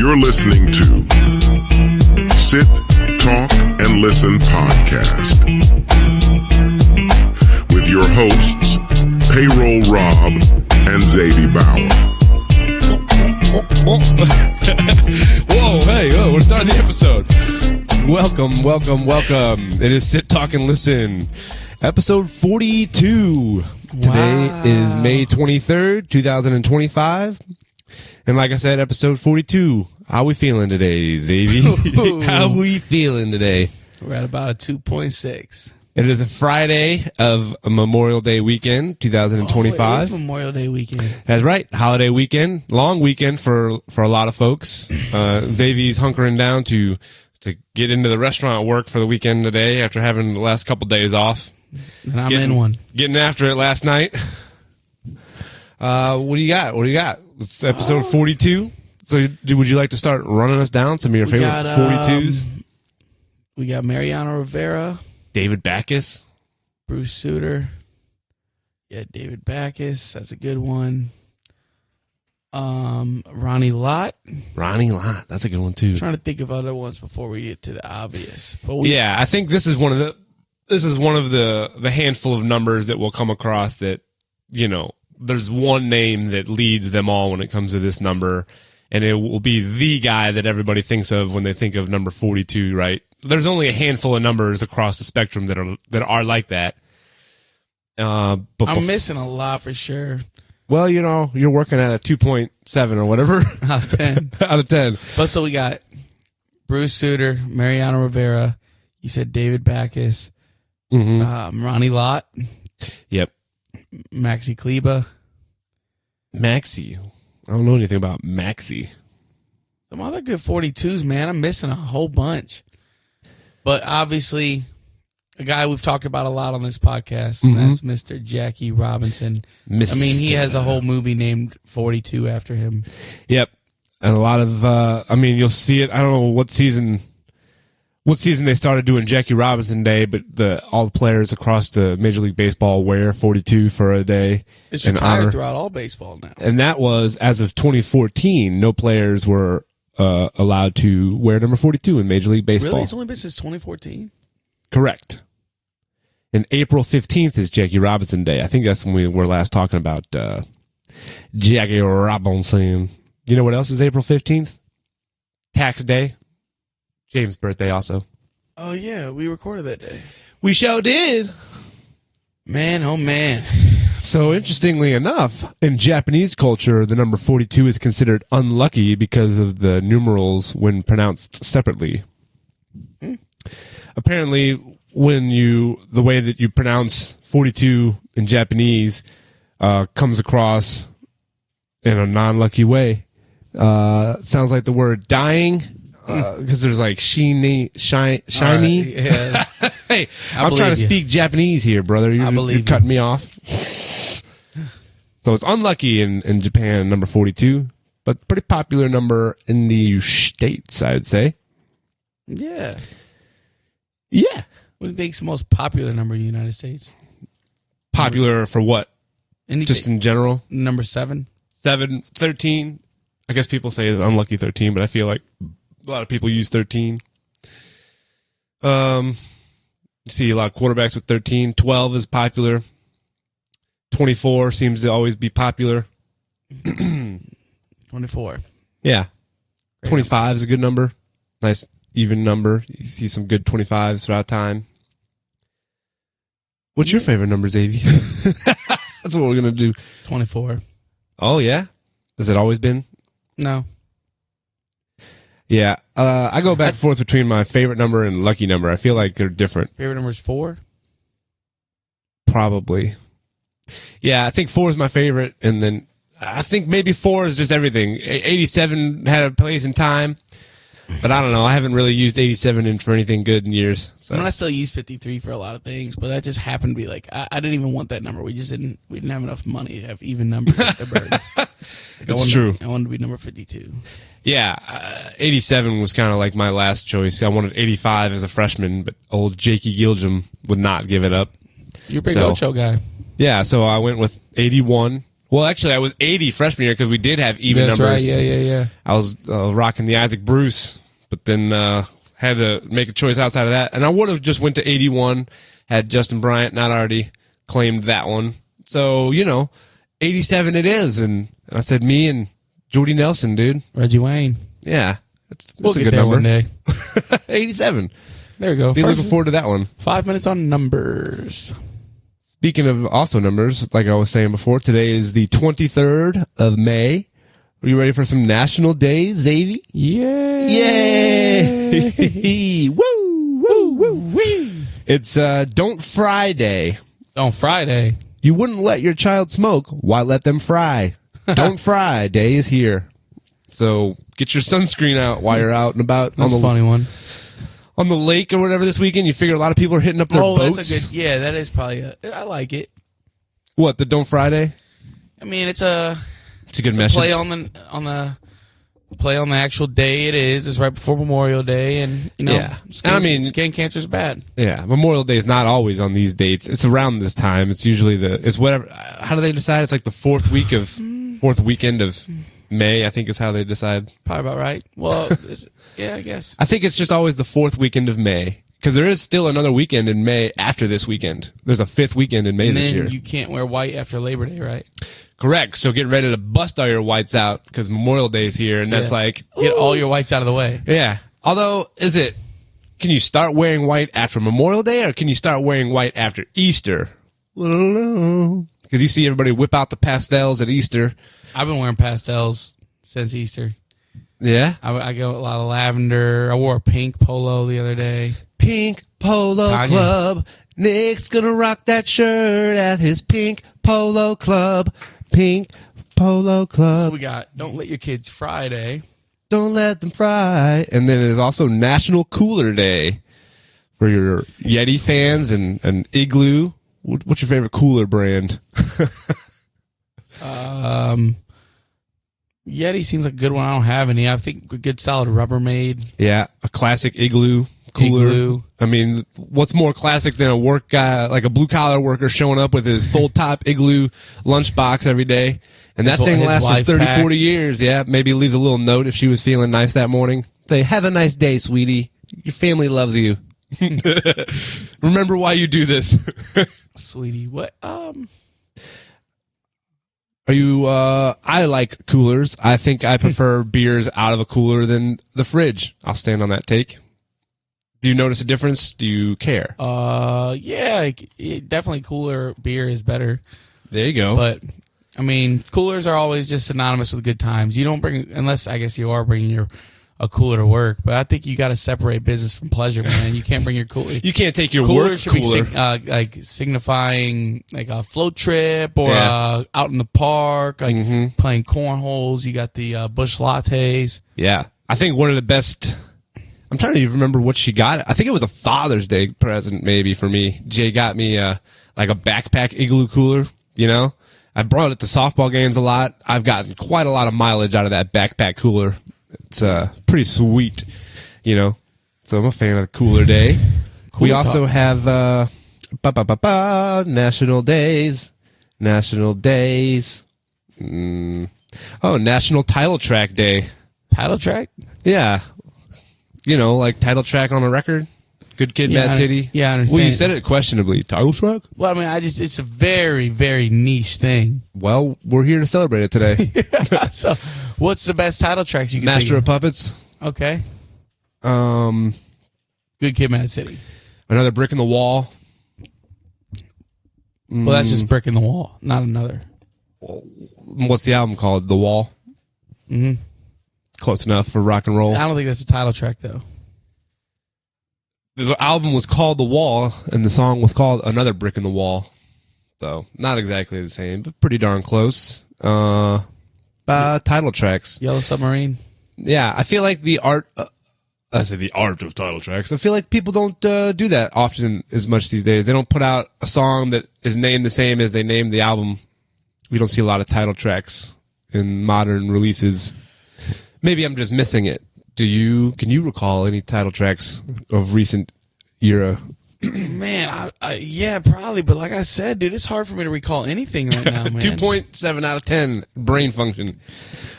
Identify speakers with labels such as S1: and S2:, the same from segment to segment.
S1: You're listening to Sit, Talk, and Listen podcast with your hosts, Payroll Rob and Zadie Bauer.
S2: Whoa, hey, we're starting the episode. Welcome. It is Sit, Talk, and Listen, episode 42. Today is May 23rd, 2025. And like I said, episode 42. How we feeling today, Zadie? How we feeling today?
S3: We're at about a 2.6.
S2: It is a Friday of a Memorial Day weekend, 2025.
S3: Oh, it is Memorial Day weekend.
S2: That's right. Holiday weekend. Long weekend for a lot of folks. Xavier's hunkering down to get into the restaurant work for the weekend today after having the last couple days off.
S3: And I'm in one.
S2: Getting after it last night. What do you got? It's episode 42. So would you like to start running us down some of your favorite 42s?
S3: We got Mariano Rivera.
S2: David Backus.
S3: Bruce Sutter. Yeah, David Backus. That's a good one. Ronnie Lott.
S2: That's a good one too.
S3: I'm trying to think of other ones before we get to the obvious. But
S2: yeah, I think this is one of the handful of numbers that we'll come across that, you know, there's one name that leads them all when it comes to this number, and it will be the guy that everybody thinks of when they think of number 42, right? There's only a handful of numbers across the spectrum that are like that. But
S3: I'm missing a lot for sure.
S2: Well, you know, you're working at a 2.7 or whatever.
S3: Out of 10.
S2: Out of 10.
S3: But so we got Bruce Sutter, Mariano Rivera. You said David Backus. Ronnie Lott.
S2: Yep.
S3: Maxi Kleba.
S2: Maxi. I don't know anything about Maxi.
S3: Some other good 42s, man. I'm missing a whole bunch. But obviously, a guy we've talked about a lot on this podcast, and that's Mr. Jackie Robinson. I mean, he has a whole movie named 42 after him.
S2: Yep. And a lot of, you'll see it. I don't know what season they started doing Jackie Robinson Day, but all the players across the Major League Baseball wear 42 for a day.
S3: It's retired throughout all baseball now.
S2: And that was, as of 2014, no players were allowed to wear number 42 in Major League Baseball.
S3: Really? It's only been since 2014? Correct.
S2: And April 15th is Jackie Robinson Day. I think that's when we were last talking about Jackie Robinson. You know what else is April 15th? Tax Day. James' birthday also.
S3: Oh, yeah. We recorded that day.
S2: We sure did.
S3: Man, oh, man.
S2: So, interestingly enough, in Japanese culture, the number 42 is considered unlucky because of the numerals when pronounced separately. Apparently, the way that you pronounce 42 in Japanese comes across in a non-lucky way. Sounds like the word dying. Because there's like shiny.
S3: Yes.
S2: Hey, I'm trying to speak Japanese here, brother. You're cutting me off. So it's unlucky in Japan, number 42, but pretty popular number in the States, I'd say.
S3: Yeah.
S2: Yeah.
S3: What do you think's the most popular number in the United States?
S2: Popular for what?
S3: Anything. Just
S2: in general?
S3: Number 7?
S2: 7, 13. I guess people say it's unlucky 13, but I feel like a lot of people use 13. See a lot of quarterbacks with 13. 12 is popular. 24 seems to always be popular.
S3: 24.
S2: Yeah. 25 is a good number. Nice, even number. You see some good 25s throughout time. What's your favorite number, Xavier? That's what we're going to do.
S3: 24.
S2: Oh, yeah? Has it always been?
S3: No.
S2: Yeah, I go back and forth between my favorite number and lucky number. I feel like they're different.
S3: Favorite number is 4?
S2: Probably. Yeah, I think 4 is my favorite, and then I think maybe 4 is just everything. 87 had a place in time, but I don't know. I haven't really used 87 for anything good in years. So.
S3: I mean, I still use 53 for a lot of things, but that just happened to be like, I didn't even want that number. We didn't have enough money to have even numbers at the bird.
S2: It's true.
S3: I wanted to be number 52.
S2: Yeah, 87 was kind of like my last choice. I wanted 85 as a freshman, but old Jakey Gilgim would not give it up.
S3: You're a big Ocho guy.
S2: Yeah, so I went with 81 Well, actually, I was 80 freshman year because we did have even
S3: That's
S2: numbers.
S3: right. Yeah.
S2: I was rocking the Isaac Bruce, but then had to make a choice outside of that. And I would have just went to 81, had Justin Bryant, not already claimed that one. So, 87 it is. And I said me and Jordy Nelson, dude.
S3: Reggie Wayne.
S2: Yeah. That's
S3: We'll
S2: a
S3: get
S2: good
S3: there
S2: number.
S3: one day.
S2: 87.
S3: There we go.
S2: Be looking forward to that one.
S3: 5 minutes on numbers.
S2: Speaking of also numbers, like I was saying before, today is the 23rd of May. Are you ready for some national days, Xavier?
S3: Yay!
S2: Yay! Woo! Woo! Woo! Woo! It's Don't Fry Day.
S3: On Friday.
S2: You wouldn't let your child smoke. Why let them fry? Don't Fry Day is here. So get your sunscreen out while you're out and about.
S3: That's a funny one.
S2: On the lake or whatever this weekend. You figure a lot of people are hitting up their boats.
S3: That's a good. Yeah, that is probably. I like it.
S2: What, the Don't Fry Day?
S3: I mean, it's a
S2: good message.
S3: play on the actual day it is. It's right before Memorial Day, and
S2: Yeah.
S3: skin cancer is bad.
S2: Yeah, Memorial Day is not always on these dates. It's around this time. It's usually it's whatever. How do they decide? It's like the fourth weekend of May, I think is how they decide.
S3: Probably about right. Well, yeah, I guess.
S2: I think it's just always the fourth weekend of May because there is still another weekend in May after this weekend. There's a fifth weekend in May
S3: And
S2: this
S3: then
S2: year.
S3: you can't wear white after Labor Day, right?
S2: Correct. So get ready to bust all your whites out because Memorial Day is here, and that's like
S3: Get all your whites out of the way.
S2: Yeah. Although, can you start wearing white after Memorial Day or can you start wearing white after Easter? I don't know. Because you see everybody whip out the pastels at Easter.
S3: I've been wearing pastels since Easter.
S2: Yeah.
S3: I go a lot of lavender. I wore a pink polo the other day.
S2: Pink Polo
S3: Kanye.
S2: Club. Nick's gonna rock that shirt at his Pink Polo Club. Pink Polo Club.
S3: So we got Don't Let Your Kids Fry Day.
S2: Don't let them fry. And then there's also National Cooler Day for your Yeti fans and Igloo. What's your favorite cooler brand?
S3: Yeti seems like a good one. I don't have any. I think a good solid Rubbermaid.
S2: Yeah, a classic Igloo cooler.
S3: Igloo.
S2: I mean, what's more classic than a work guy, like a blue collar worker showing up with his full top Igloo lunchbox every day? And that thing
S3: His
S2: lasts for
S3: life
S2: 30,
S3: packs.
S2: 40 years. Yeah, maybe leaves a little note if she was feeling nice that morning. Say, have a nice day, sweetie. Your family loves you. Remember why you do this.
S3: Sweetie, what?
S2: Are you, I like coolers. I think I prefer beers out of a cooler than the fridge. I'll stand on that take. Do you notice a difference? Do you care?
S3: Yeah, definitely cooler beer is better.
S2: There you go.
S3: But, I mean, coolers are always just synonymous with good times. You don't bring, unless I guess you are bringing a cooler to work, but I think you got to separate business from pleasure, man. You can't bring your cooler.
S2: You can't take your
S3: Cooler
S2: work
S3: should
S2: cooler.
S3: be like signifying like a float trip or out in the park, like playing cornholes. You got the Busch lattes.
S2: Yeah. I think one of the best, I'm trying to even remember what she got. I think it was a Father's Day present maybe for me. Jay got me like a backpack Igloo cooler, you know? I brought it to softball games a lot. I've gotten quite a lot of mileage out of that backpack cooler. It's pretty sweet, you know? So I'm a fan of the Cooler Day. We also have National Days. National Days. Oh, National Title Track Day.
S3: Title track?
S2: Yeah. You know, like title track on a record. Good Kid,
S3: Yeah,
S2: Mad City.
S3: yeah, I understand.
S2: Well, you said it questionably. Title track?
S3: Well, I mean, it's a very, very niche thing.
S2: Well, we're here to celebrate it today.
S3: So, what's the best title tracks you can
S2: Master
S3: think
S2: of Puppets.
S3: Okay.
S2: Um,
S3: Good Kid, Mad City.
S2: Another Brick in the Wall.
S3: Well, that's just Brick in the Wall, not another.
S2: What's the album called? The Wall?
S3: Mm-hmm.
S2: Close enough for rock and roll.
S3: I don't think that's a title track, though.
S2: The album was called The Wall, and the song was called Another Brick in the Wall. So, not exactly the same, but pretty darn close. Title tracks.
S3: Yellow Submarine.
S2: Yeah, I feel like the art... I say the art of title tracks. I feel like people don't do that often as much these days. They don't put out a song that is named the same as they named the album. We don't see a lot of title tracks in modern releases. Maybe I'm just missing it. Can you recall any title tracks of recent era
S3: Man, yeah, probably. But like I said, dude, it's hard for me to recall anything right now, man.
S2: 2.7 out of 10 brain function.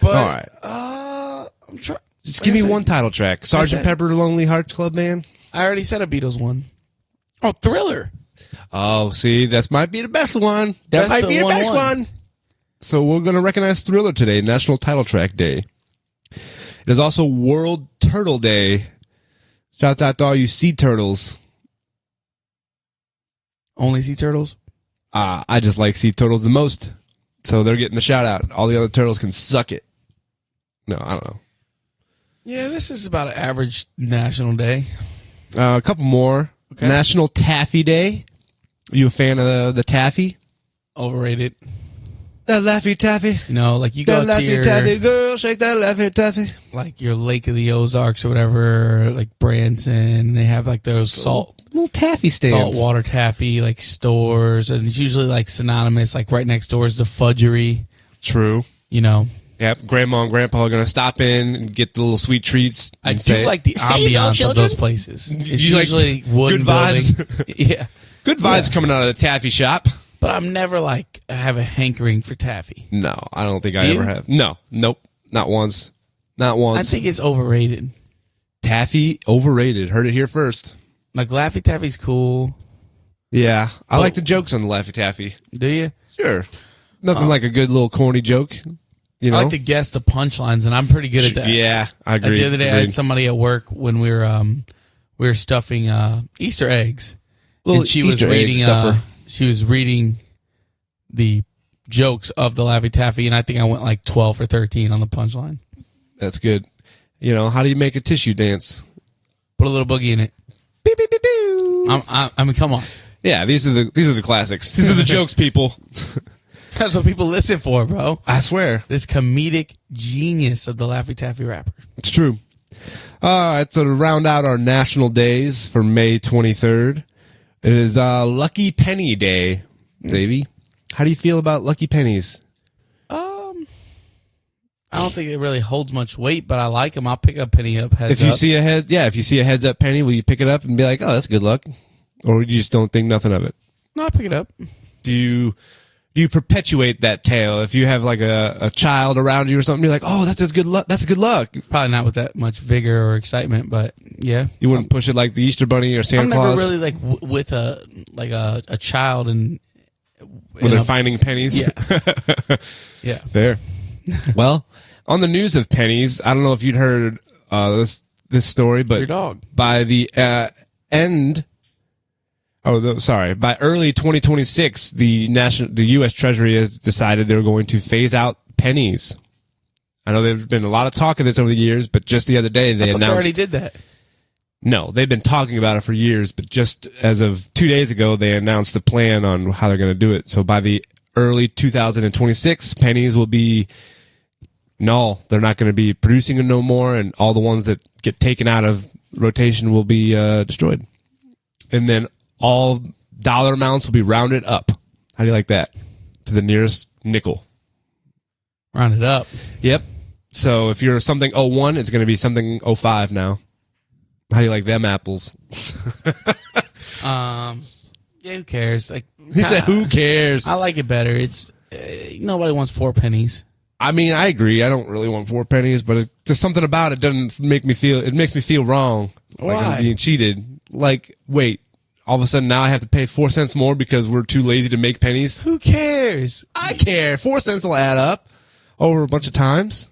S3: But,
S2: all right.
S3: I'm trying.
S2: Just give me one title track. Sgt. Pepper Lonely Hearts Club Band.
S3: I already said a Beatles one. Oh, Thriller.
S2: Oh, see, that might be the best one. That might be the best one. So we're going to recognize Thriller today, National Title Track Day. It is also World Turtle Day. Shout out to all you sea turtles.
S3: Only sea turtles?
S2: I just like sea turtles the most. So they're getting the shout out. All the other turtles can suck it. No, I don't know.
S3: Yeah, this is about an average national day.
S2: A couple more. Okay. National Taffy Day. Are you a fan of the taffy?
S3: Overrated.
S2: That Laffy Taffy.
S3: You know, like you go
S2: that
S3: to your...
S2: Laffy Taffy, girl, shake that Laffy Taffy.
S3: Like your Lake of the Ozarks or whatever, like Branson. They have like those
S2: little taffy stands.
S3: Saltwater taffy, like stores. And it's usually like synonymous, like right next door is the Fudgery.
S2: True.
S3: You know.
S2: Yep, Grandma and Grandpa are going to stop in and get the little sweet treats.
S3: I do like the ambiance of those places. It's usually like wooden
S2: good vibes.
S3: Yeah.
S2: Good vibes coming out of the taffy shop.
S3: But I'm never like, I have a hankering for taffy.
S2: No, I don't think I ever have. No, nope, not once. Not once.
S3: I think it's overrated.
S2: Taffy, overrated. Heard it here first.
S3: Like Laffy Taffy's cool.
S2: Yeah, I like the jokes on the Laffy Taffy.
S3: Do you?
S2: Sure. Nothing like a good little corny joke. You know?
S3: I like to guess the punchlines, and I'm pretty good at that.
S2: Yeah, I agree.
S3: The other day, I had somebody at work when we were stuffing Easter eggs, and she was reading the jokes of the Laffy Taffy, and I think I went like 12 or 13 on the punchline.
S2: That's good. You know, how do you make a tissue dance?
S3: Put a little boogie in it.
S2: Beep, beep, beep, beep.
S3: I mean, come on.
S2: Yeah, these are the classics. These are the jokes, people.
S3: That's what people listen for, bro.
S2: I swear.
S3: This comedic genius of the Laffy Taffy rapper.
S2: It's true. All right, so to round out our national days for May 23rd, it is Lucky Penny Day. Davey, how do you feel about Lucky Pennies?
S3: I don't think it really holds much weight, but I like them. I'll pick a penny up heads up.
S2: If you see a heads up penny, will you pick it up and be like, oh, that's good luck? Or you just don't think nothing of it?
S3: No, I'll pick it up.
S2: Do you perpetuate that tale? If you have like a child around you or something, you're like, oh, that's good luck. That's good luck.
S3: Probably not with that much vigor or excitement, but yeah.
S2: You wouldn't push it like the Easter Bunny or Santa Claus?
S3: I'm never really like with a child and
S2: when they're finding pennies.
S3: Yeah. Yeah.
S2: Fair. Well, on the news of pennies, I don't know if you'd heard this story, but
S3: your dog.
S2: By the by early 2026, the U.S. Treasury has decided they're going to phase out pennies. I know there's been a lot of talk of this over the years, but just the other day they announced
S3: they already did that.
S2: No, they've been talking about it for years, but just as of 2 days ago, they announced the plan on how they're going to do it. So by the early 2026, pennies will be null. They're not going to be producing them no more, and all the ones that get taken out of rotation will be destroyed. And then all dollar amounts will be rounded up. How do you like that? To the nearest nickel.
S3: Rounded up.
S2: Yep. So if you're something 01, it's going to be something 05 now. How do you like them apples?
S3: Yeah, who cares? Like,
S2: he said, "Who cares?"
S3: I like it better. It's nobody wants 4 pennies.
S2: I mean, I agree. I don't really want 4 pennies, but there's something about it doesn't make me feel. It makes me feel wrong.
S3: Why?
S2: Like I'm being cheated. Like, wait, all of a sudden now I have to pay 4 cents more because we're too lazy to make pennies.
S3: Who cares?
S2: I care. 4 cents will add up over a bunch of times.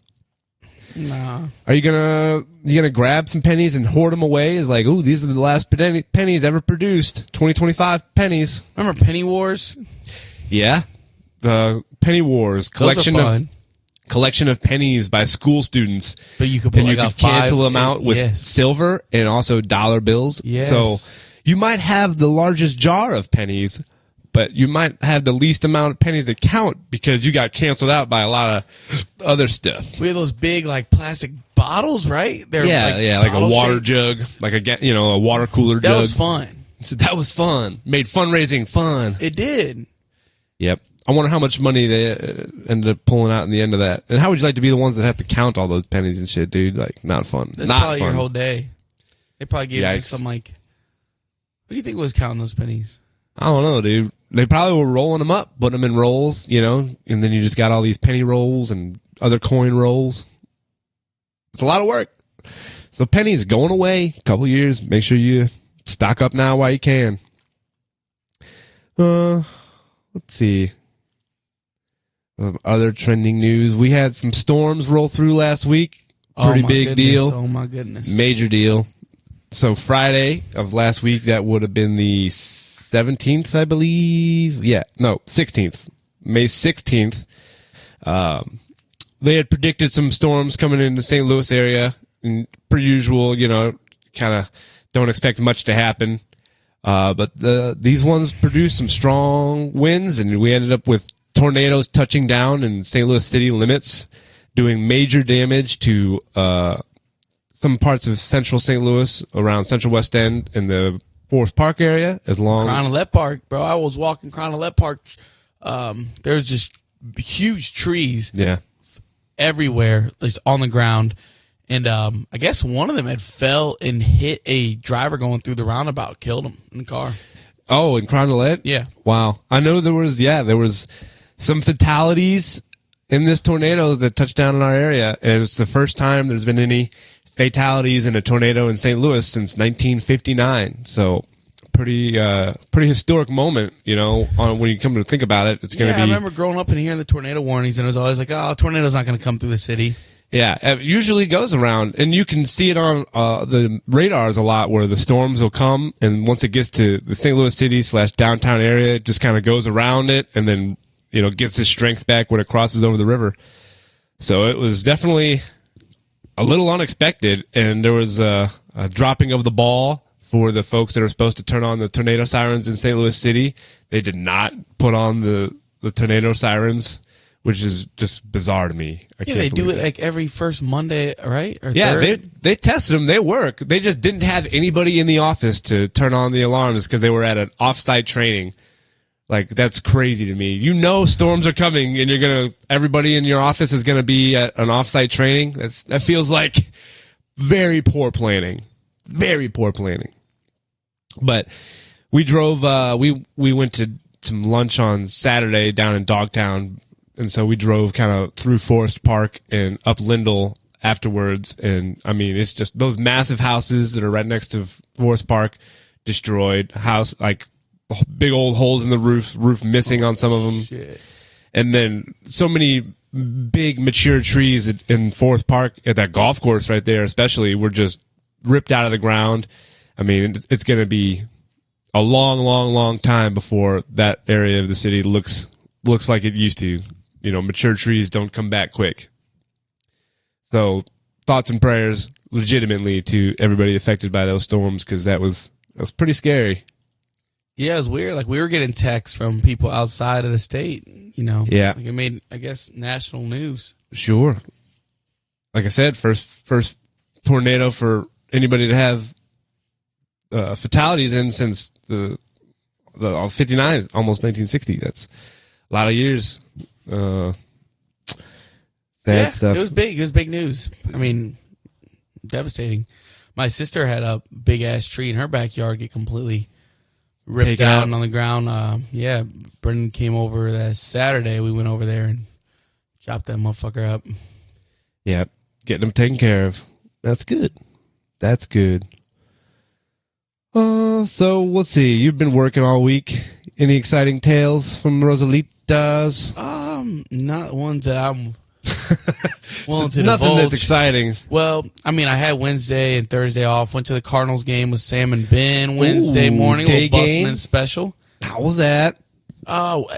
S3: Nah.
S2: Are you gonna grab some pennies and hoard them away? Is like, ooh, these are the last pennies ever produced. 2025 pennies.
S3: Remember Penny Wars?
S2: Yeah, the Penny Wars collection of pennies by school students.
S3: But you could put
S2: cancel them out with silver and also dollar bills.
S3: Yes.
S2: So you might have the largest jar of pennies, but you might have the least amount of pennies that count because you got canceled out by a lot of other stuff.
S3: We have those big like plastic bottles, right?
S2: They're like a water jug, like a water cooler jug.
S3: That was fun.
S2: So that was fun. Made fundraising fun.
S3: It did.
S2: Yep. I wonder how much money they ended up pulling out in the end of that. And how would you like to be the ones that have to count all those pennies and shit, dude? Like, not fun.
S3: That's
S2: not
S3: probably
S2: fun.
S3: Your whole day. They probably gave you some like What do you think was counting those pennies?
S2: I don't know, dude. They probably were rolling them up, putting them in rolls, and then you just got all these penny rolls and other coin rolls. It's a lot of work. So pennies going away, a couple years. Make sure you stock up now while you can. Let's see. Other trending news. We had some storms roll through last week. Pretty big deal.
S3: Oh, my goodness.
S2: Major deal. So Friday of last week, that would have been the 17th, I believe. Yeah, no, 16th. May 16th. They had predicted some storms coming in the St. Louis area. And per usual, kind of don't expect much to happen. But these ones produced some strong winds, and we ended up with tornadoes touching down in St. Louis city limits, doing major damage to some parts of central St. Louis, around Central West End and the Forest Park area.
S3: Cronolette Park, bro. I was walking Cronolette Park. There's just huge trees everywhere, just on the ground. And I guess one of them had fell and hit a driver going through the roundabout, killed him in the car.
S2: Oh, in Cronolette?
S3: Yeah.
S2: Wow. I know there was some fatalities in this tornado that touched down in our area. It was the first time there's been any fatalities in a tornado in St. Louis since 1959. So pretty historic moment, when you come to think about it. It's going to be.
S3: I remember growing up and hearing the tornado warnings, and it was always like, oh, a tornado's not going to come through the city.
S2: Yeah, it usually goes around, and you can see it on the radars a lot, where the storms will come, and once it gets to the St. Louis city / downtown area, it just kind of goes around it, and then gets its strength back when it crosses over the river. So it was definitely a little unexpected, and there was a dropping of the ball for the folks that are supposed to turn on the tornado sirens in St. Louis City. They did not put on the tornado sirens, which is just bizarre to me.
S3: They do it like every first Monday, right? Or
S2: yeah,
S3: third?
S2: they tested them. They work. They just didn't have anybody in the office to turn on the alarms because they were at an off-site training. Like, that's crazy to me. Storms are coming, and everybody in your office is gonna be at an off-site training. That feels like very poor planning. Very poor planning. But we drove. We went to some lunch on Saturday down in Dogtown, and so we drove kind of through Forest Park and up Lindell afterwards. And I mean, it's just those massive houses that are right next to Forest Park destroyed. House like big old holes in the roof missing on some of them.
S3: Shit.
S2: And then so many big mature trees in Forest Park at that golf course right there, especially, were just ripped out of the ground. I mean, it's going to be a long, long, long time before that area of the city looks like it used to. Mature trees don't come back quick. So thoughts and prayers legitimately to everybody affected by those storms, because that was pretty scary.
S3: Yeah, it was weird. Like, we were getting texts from people outside of the state,
S2: Yeah.
S3: Like, it made, I guess, national news.
S2: Sure. Like I said, first tornado for anybody to have fatalities in since the 59, almost 1960. That's a lot of years. Sad stuff.
S3: It was big. It was big news. I mean, devastating. My sister had a big ass tree in her backyard get completely ripped down on the ground. Brendan came over that Saturday. We went over there and chopped that motherfucker up.
S2: Yeah, getting them taken care of. That's good. That's good. So let's see. You've been working all week. Any exciting tales from Rosalitas?
S3: Not ones that I'm willing to
S2: nothing
S3: divulge.
S2: That's exciting.
S3: Well, I mean, I had Wednesday and Thursday off. Went to the Cardinals game with Sam and Ben Wednesday morning.
S2: Day
S3: little
S2: game?
S3: Busman special.
S2: How was that?
S3: Oh,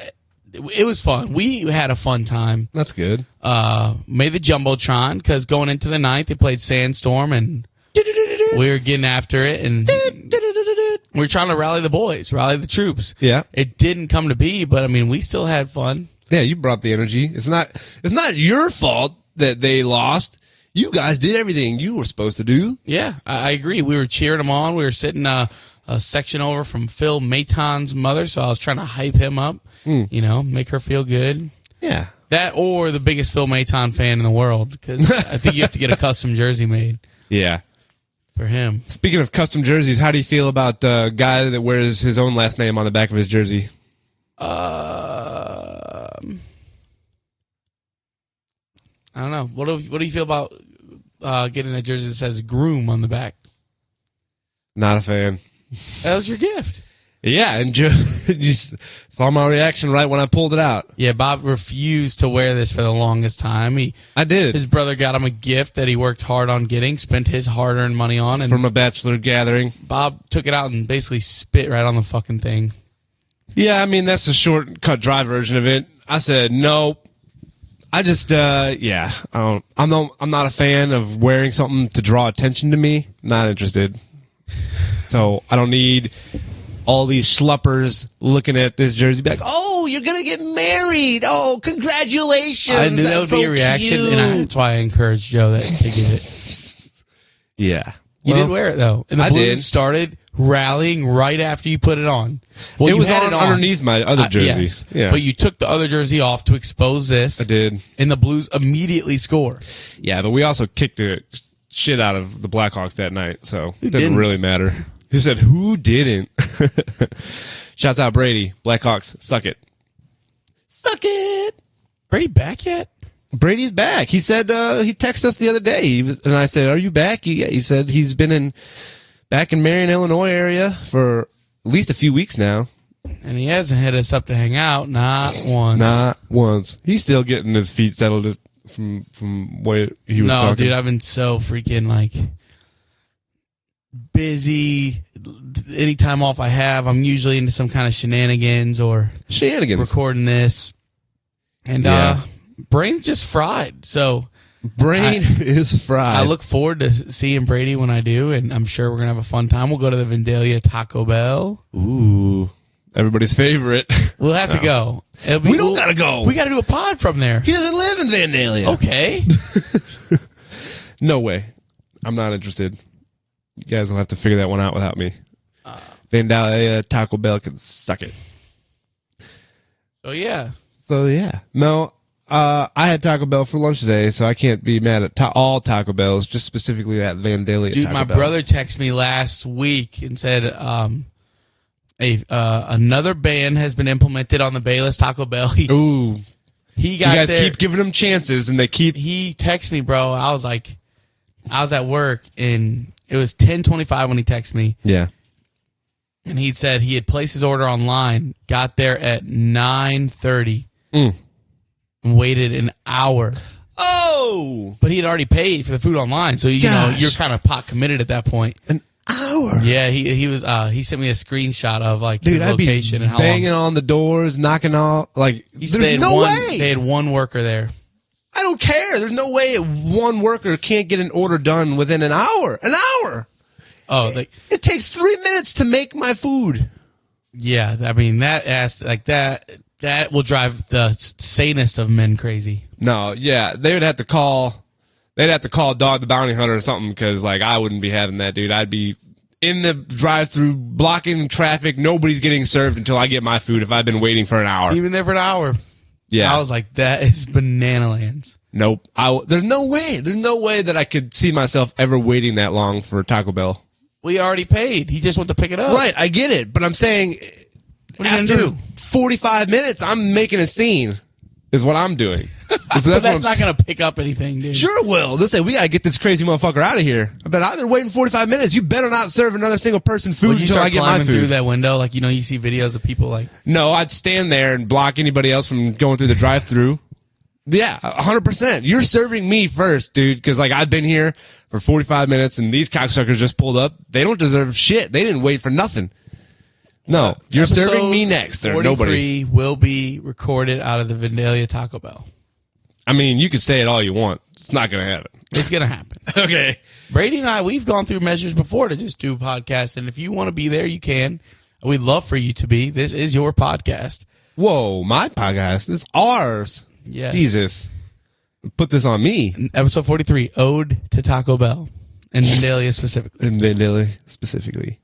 S3: it was fun. We had a fun time.
S2: That's good.
S3: Made the Jumbotron, because going into the ninth, they played Sandstorm, and we were getting after it, and we were trying to rally the boys, rally the troops.
S2: Yeah.
S3: It didn't come to be, but I mean, we still had fun.
S2: Yeah, you brought the energy. It's not your fault that they lost. You guys did everything you were supposed to do.
S3: Yeah, I agree. We were cheering them on. We were sitting a section over from Phil Maton's mother, so I was trying to hype him up, make her feel good.
S2: Yeah.
S3: That, or the biggest Phil Maton fan in the world, because I think you have to get a custom jersey made.
S2: Yeah.
S3: for him.
S2: Speaking of custom jerseys, how do you feel about the guy that wears his own last name on the back of his jersey?
S3: I don't know. What do you feel about getting a jersey that says groom on the back?
S2: Not a fan.
S3: That was your gift.
S2: Yeah, and Joe just saw my reaction right when I pulled it out.
S3: Yeah, Bob refused to wear this for the longest time.
S2: I did.
S3: His brother got him a gift that he worked hard on getting, spent his hard-earned money on. And
S2: from a bachelor gathering.
S3: Bob took it out and basically spit right on the fucking thing.
S2: Yeah, I mean, that's a shortcut, dry version of it. I said, no. I just, I'm not a fan of wearing something to draw attention to me. Not interested. So I don't need all these schluppers looking at this jersey, be like, "Oh, you're gonna get married! Oh, congratulations!"
S3: I knew that would
S2: That's
S3: be
S2: so
S3: a reaction,
S2: cute.
S3: and that's why I encouraged Joe to get it.
S2: Yeah,
S3: You did wear it though, and the
S2: I
S3: Blues
S2: did.
S3: started rallying right after you put it on. Well,
S2: it
S3: you
S2: was
S3: had
S2: on
S3: it
S2: underneath my other jersey.
S3: Yes,
S2: Yeah,
S3: but you took the other jersey off to expose this.
S2: I did.
S3: And the Blues immediately score.
S2: Yeah, but we also kicked the shit out of the Blackhawks that night, so it didn't
S3: didn't?
S2: really matter. He said, "Who didn't?" Shouts out Brady. Blackhawks, suck it. Suck it.
S3: Brady back yet?
S2: Brady's back. He said he texted us the other day. And I said, "Are you back?" He said he's been back in Marion, Illinois area for at least a few weeks now.
S3: And he hasn't hit us up to hang out, not once.
S2: Not once. He's still getting his feet settled from what he was
S3: no,
S2: talking.
S3: dude, I've been so freaking busy. Any time off I have, I'm usually into some kind of shenanigans or
S2: Shenanigans.
S3: recording this. And
S2: Yeah.
S3: brain just fried. So
S2: Brain is fried.
S3: I look forward to seeing Brady when I do, and I'm sure we're gonna have a fun time. We'll go to the Vandalia Taco Bell.
S2: Ooh, everybody's favorite.
S3: We'll have to go.
S2: We don't gotta go.
S3: We gotta do a pod from there.
S2: He doesn't live in Vandalia.
S3: Okay.
S2: No way. I'm not interested. You guys will have to figure that one out without me. Vandalia Taco Bell can suck it.
S3: So yeah.
S2: No, I had Taco Bell for lunch today, so I can't be mad at all Taco Bells, just specifically that Vandalia
S3: Dude,
S2: Taco
S3: my
S2: Bell.
S3: brother texted me last week and said another ban has been implemented on the Bayless Taco Bell.
S2: Ooh.
S3: He
S2: You
S3: got
S2: guys
S3: there.
S2: keep giving them chances, and they keep...
S3: He texted me, bro. I was at work, and it was 10:25 when he texted me.
S2: Yeah.
S3: And he said he had placed his order online, got there at 9:30, and waited an hour.
S2: Oh!
S3: But he had already paid for the food online, so you know
S2: Gosh.
S3: you're kind of pot committed at that point.
S2: An hour?
S3: Yeah, he was. He sent me a screenshot of
S2: Dude,
S3: his
S2: I'd be
S3: location and how
S2: banging
S3: long.
S2: on the doors, knocking off. There's no way.
S3: They had one worker there.
S2: I don't care. There's no way one worker can't get an order done within an hour. An hour!
S3: Oh,
S2: It takes 3 minutes to make my food.
S3: yeah. I mean that will drive the sanest of men crazy.
S2: No, yeah, they would have to call. They'd have to call Dog the Bounty Hunter or something because, I wouldn't be having that, dude. I'd be in the drive-through blocking traffic. Nobody's getting served until I get my food. If I've been waiting for an hour,
S3: Even there for an hour.
S2: yeah,
S3: I was like, that is banana lands.
S2: nope. There's no way. There's no way that I could see myself ever waiting that long for Taco Bell.
S3: We already paid. He just went to pick it up.
S2: Right, I get it, but I'm saying,
S3: What are you
S2: after
S3: gonna do?
S2: 45 minutes, I'm making a scene. Is what I'm doing. So
S3: But
S2: what
S3: that's
S2: I'm
S3: not going to pick up anything, dude.
S2: Sure it will. They'll say, we got to get this crazy motherfucker out of here. I bet I've been waiting 45 minutes. You better not serve another single person food
S3: Would you
S2: until
S3: start
S2: I get my
S3: climbing through
S2: food.
S3: that window? You see videos of people
S2: No, I'd stand there and block anybody else from going through the drive-through. Yeah, 100%. You're serving me first, dude, because I've been here for 45 minutes and these cocksuckers just pulled up. They don't deserve shit. They didn't wait for nothing. No, you're serving me next. Or nobody.
S3: 43 will be recorded out of the Vandalia Taco Bell.
S2: I mean, you can say it all you want. It's not going to happen.
S3: It's going to happen.
S2: Okay.
S3: Brady and I, we've gone through measures before to just do podcasts, and if you want to be there, you can. We'd love for you to be. This is your podcast.
S2: Whoa, my podcast. It's ours.
S3: Yes.
S2: Jesus. Put this on me.
S3: Episode 43, Ode to Taco Bell, and Vandalia specifically.
S2: In Vandalia specifically.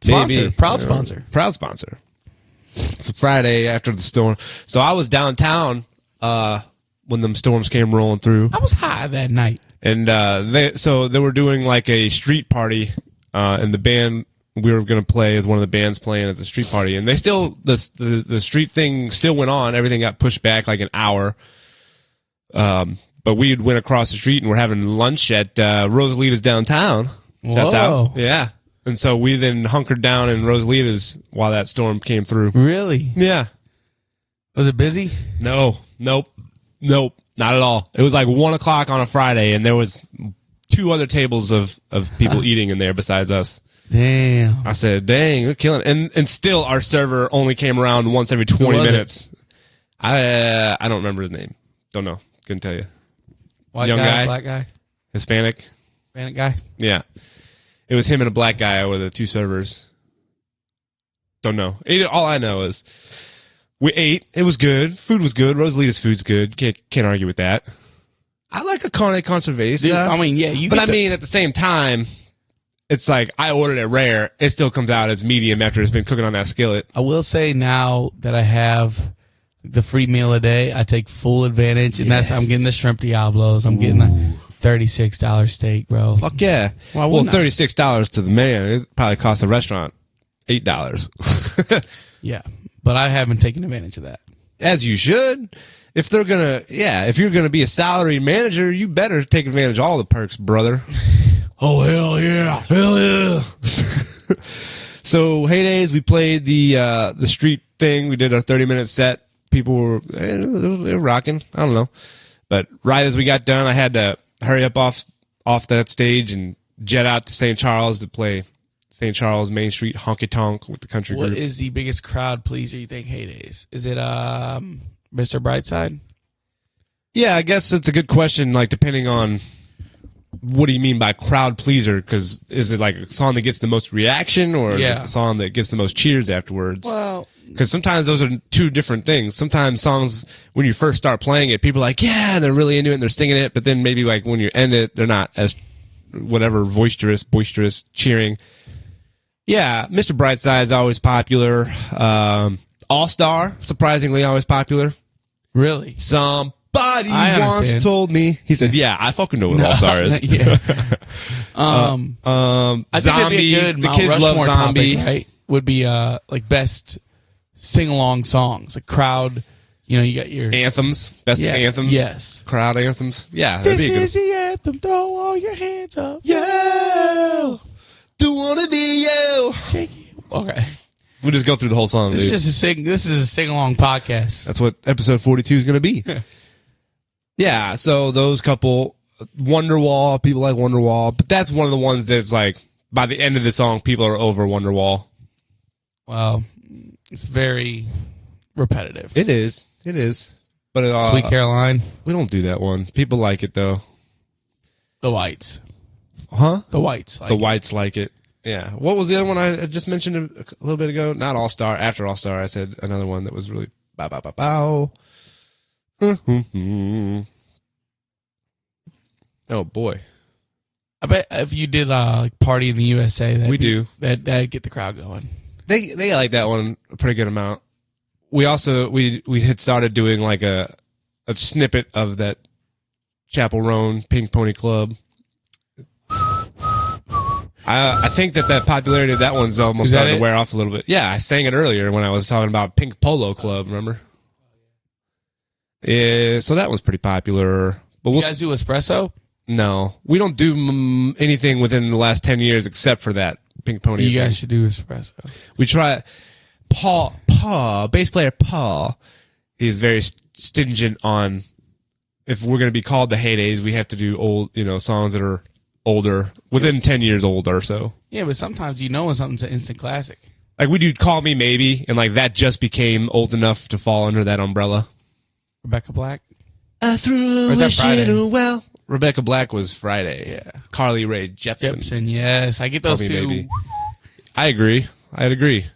S3: Sponsor,
S2: Maybe.
S3: proud sponsor.
S2: Proud sponsor. It's a Friday after the storm. So I was downtown when them storms came rolling through.
S3: I was high that night.
S2: And they were doing like a street party, and the band we were going to play as one of the bands playing at the street party. And they still the street thing still went on. Everything got pushed back like an hour. But we went across the street and we're having lunch at Rosalita's downtown. Shouts out. Yeah. And so we then hunkered down in Rosalita's while that storm came through.
S3: Really?
S2: Yeah.
S3: Was it busy?
S2: Nope, not at all. It was like 1 o'clock on a Friday, and there was 2 other tables of people eating in there besides us.
S3: Damn.
S2: I said, dang, we're killing it. And still our server only came around once every 20 minutes. I don't remember his name. Don't know. Couldn't tell you.
S3: White
S2: Young guy?
S3: Black guy?
S2: Hispanic?
S3: Hispanic guy?
S2: Yeah. It was him and a black guy over the 2 servers. Don't know. All I know is we ate. It was good. Food was good. Rosalita's food's good. Can't argue with that. I like a carne conservese.
S3: Dude, I mean, yeah.
S2: But at the same time, it's like I ordered it rare. It still comes out as medium after it's been cooking on that skillet.
S3: I will say now that I have the free meal a day, I take full advantage, and I'm getting the shrimp diablos. I'm getting the $36 steak, bro.
S2: Fuck yeah. Well, $36 to the man. It probably costs a restaurant $8.
S3: Yeah, but I haven't taken advantage of that.
S2: As you should. If you're gonna be a salary manager, you better take advantage of all the perks, brother. Oh hell yeah. So heydays, we played the street thing. We did our 30-minute set. People were they were rocking. I don't know. But right as we got done, I had to hurry up off that stage and jet out to St. Charles to play St. Charles Main Street honky tonk with the country group.
S3: What is the biggest crowd pleaser you think heydays? Is it Mr. Brightside?
S2: Yeah, I guess it's a good question, like depending on what do you mean by crowd pleaser, because is it like a song that gets the most reaction, or is it the song that gets the most cheers afterwards?
S3: Well,
S2: because sometimes those are 2 different things. Sometimes songs, when you first start playing it, people are like, yeah, and they're really into it and they're singing it, but then maybe like when you end it, they're not as boisterous cheering. Yeah, Mr. Brightside is always popular. All-Star, surprisingly always popular.
S3: Really?
S2: Somebody once told me. He said, yeah, I fucking know what All-Star is.
S3: Yeah. I think that'd be a good
S2: the kids love
S3: Rushmore
S2: Zombie.
S3: Topic, right? Would be like best sing-along songs, like crowd. You know, you got your
S2: anthems, best anthems.
S3: Yes,
S2: crowd anthems. Yeah, that'd be a good.
S3: This is the anthem. Throw all your hands up.
S2: Yeah, don't wanna be you.
S3: Okay.
S2: We'll just go through the whole song.
S3: This is a sing-along podcast.
S2: That's what episode 42 is going to be. Yeah, so those couple, Wonderwall, people like Wonderwall, but that's one of the ones that's like, by the end of the song, people are over Wonderwall.
S3: Well, it's very repetitive.
S2: It is. But
S3: Sweet Caroline.
S2: We don't do that one. People like it, though.
S3: The Whites.
S2: Huh?
S3: The Whites.
S2: The Whites like it. Yeah. What was the other one I just mentioned a little bit ago? Not All-Star. After All-Star, I said another one that was really bow, bow, bow, bow. Oh, boy.
S3: I bet if you did like Party in the USA, that'd get the crowd going.
S2: They like that one a pretty good amount. We also, we had started doing like a snippet of that Chapel Roan Pink Pony Club. I think that popularity of that one's almost starting to wear off a little bit. Yeah, I sang it earlier when I was talking about Pink Polo Club, remember? Yeah, so that was pretty popular. But
S3: you guys do espresso?
S2: No. We don't do anything within the last 10 years except for that Pink Pony.
S3: You guys should do espresso.
S2: We try. Paul, bass player Paul, he's very stingent on, if we're going to be called the heydays, we have to do old, songs that are older, within 10 years old or so.
S3: Yeah, but sometimes when something's an instant classic.
S2: Like we do Call Me Maybe, and like that just became old enough to fall under that umbrella.
S3: Rebecca Black?
S2: I threw a shit in a well. Rebecca Black was Friday.
S3: Yeah.
S2: Carly Rae Jepsen.
S3: Jepsen, yes. I get those
S2: Call Me
S3: two.
S2: Maybe. I agree. I'd agree.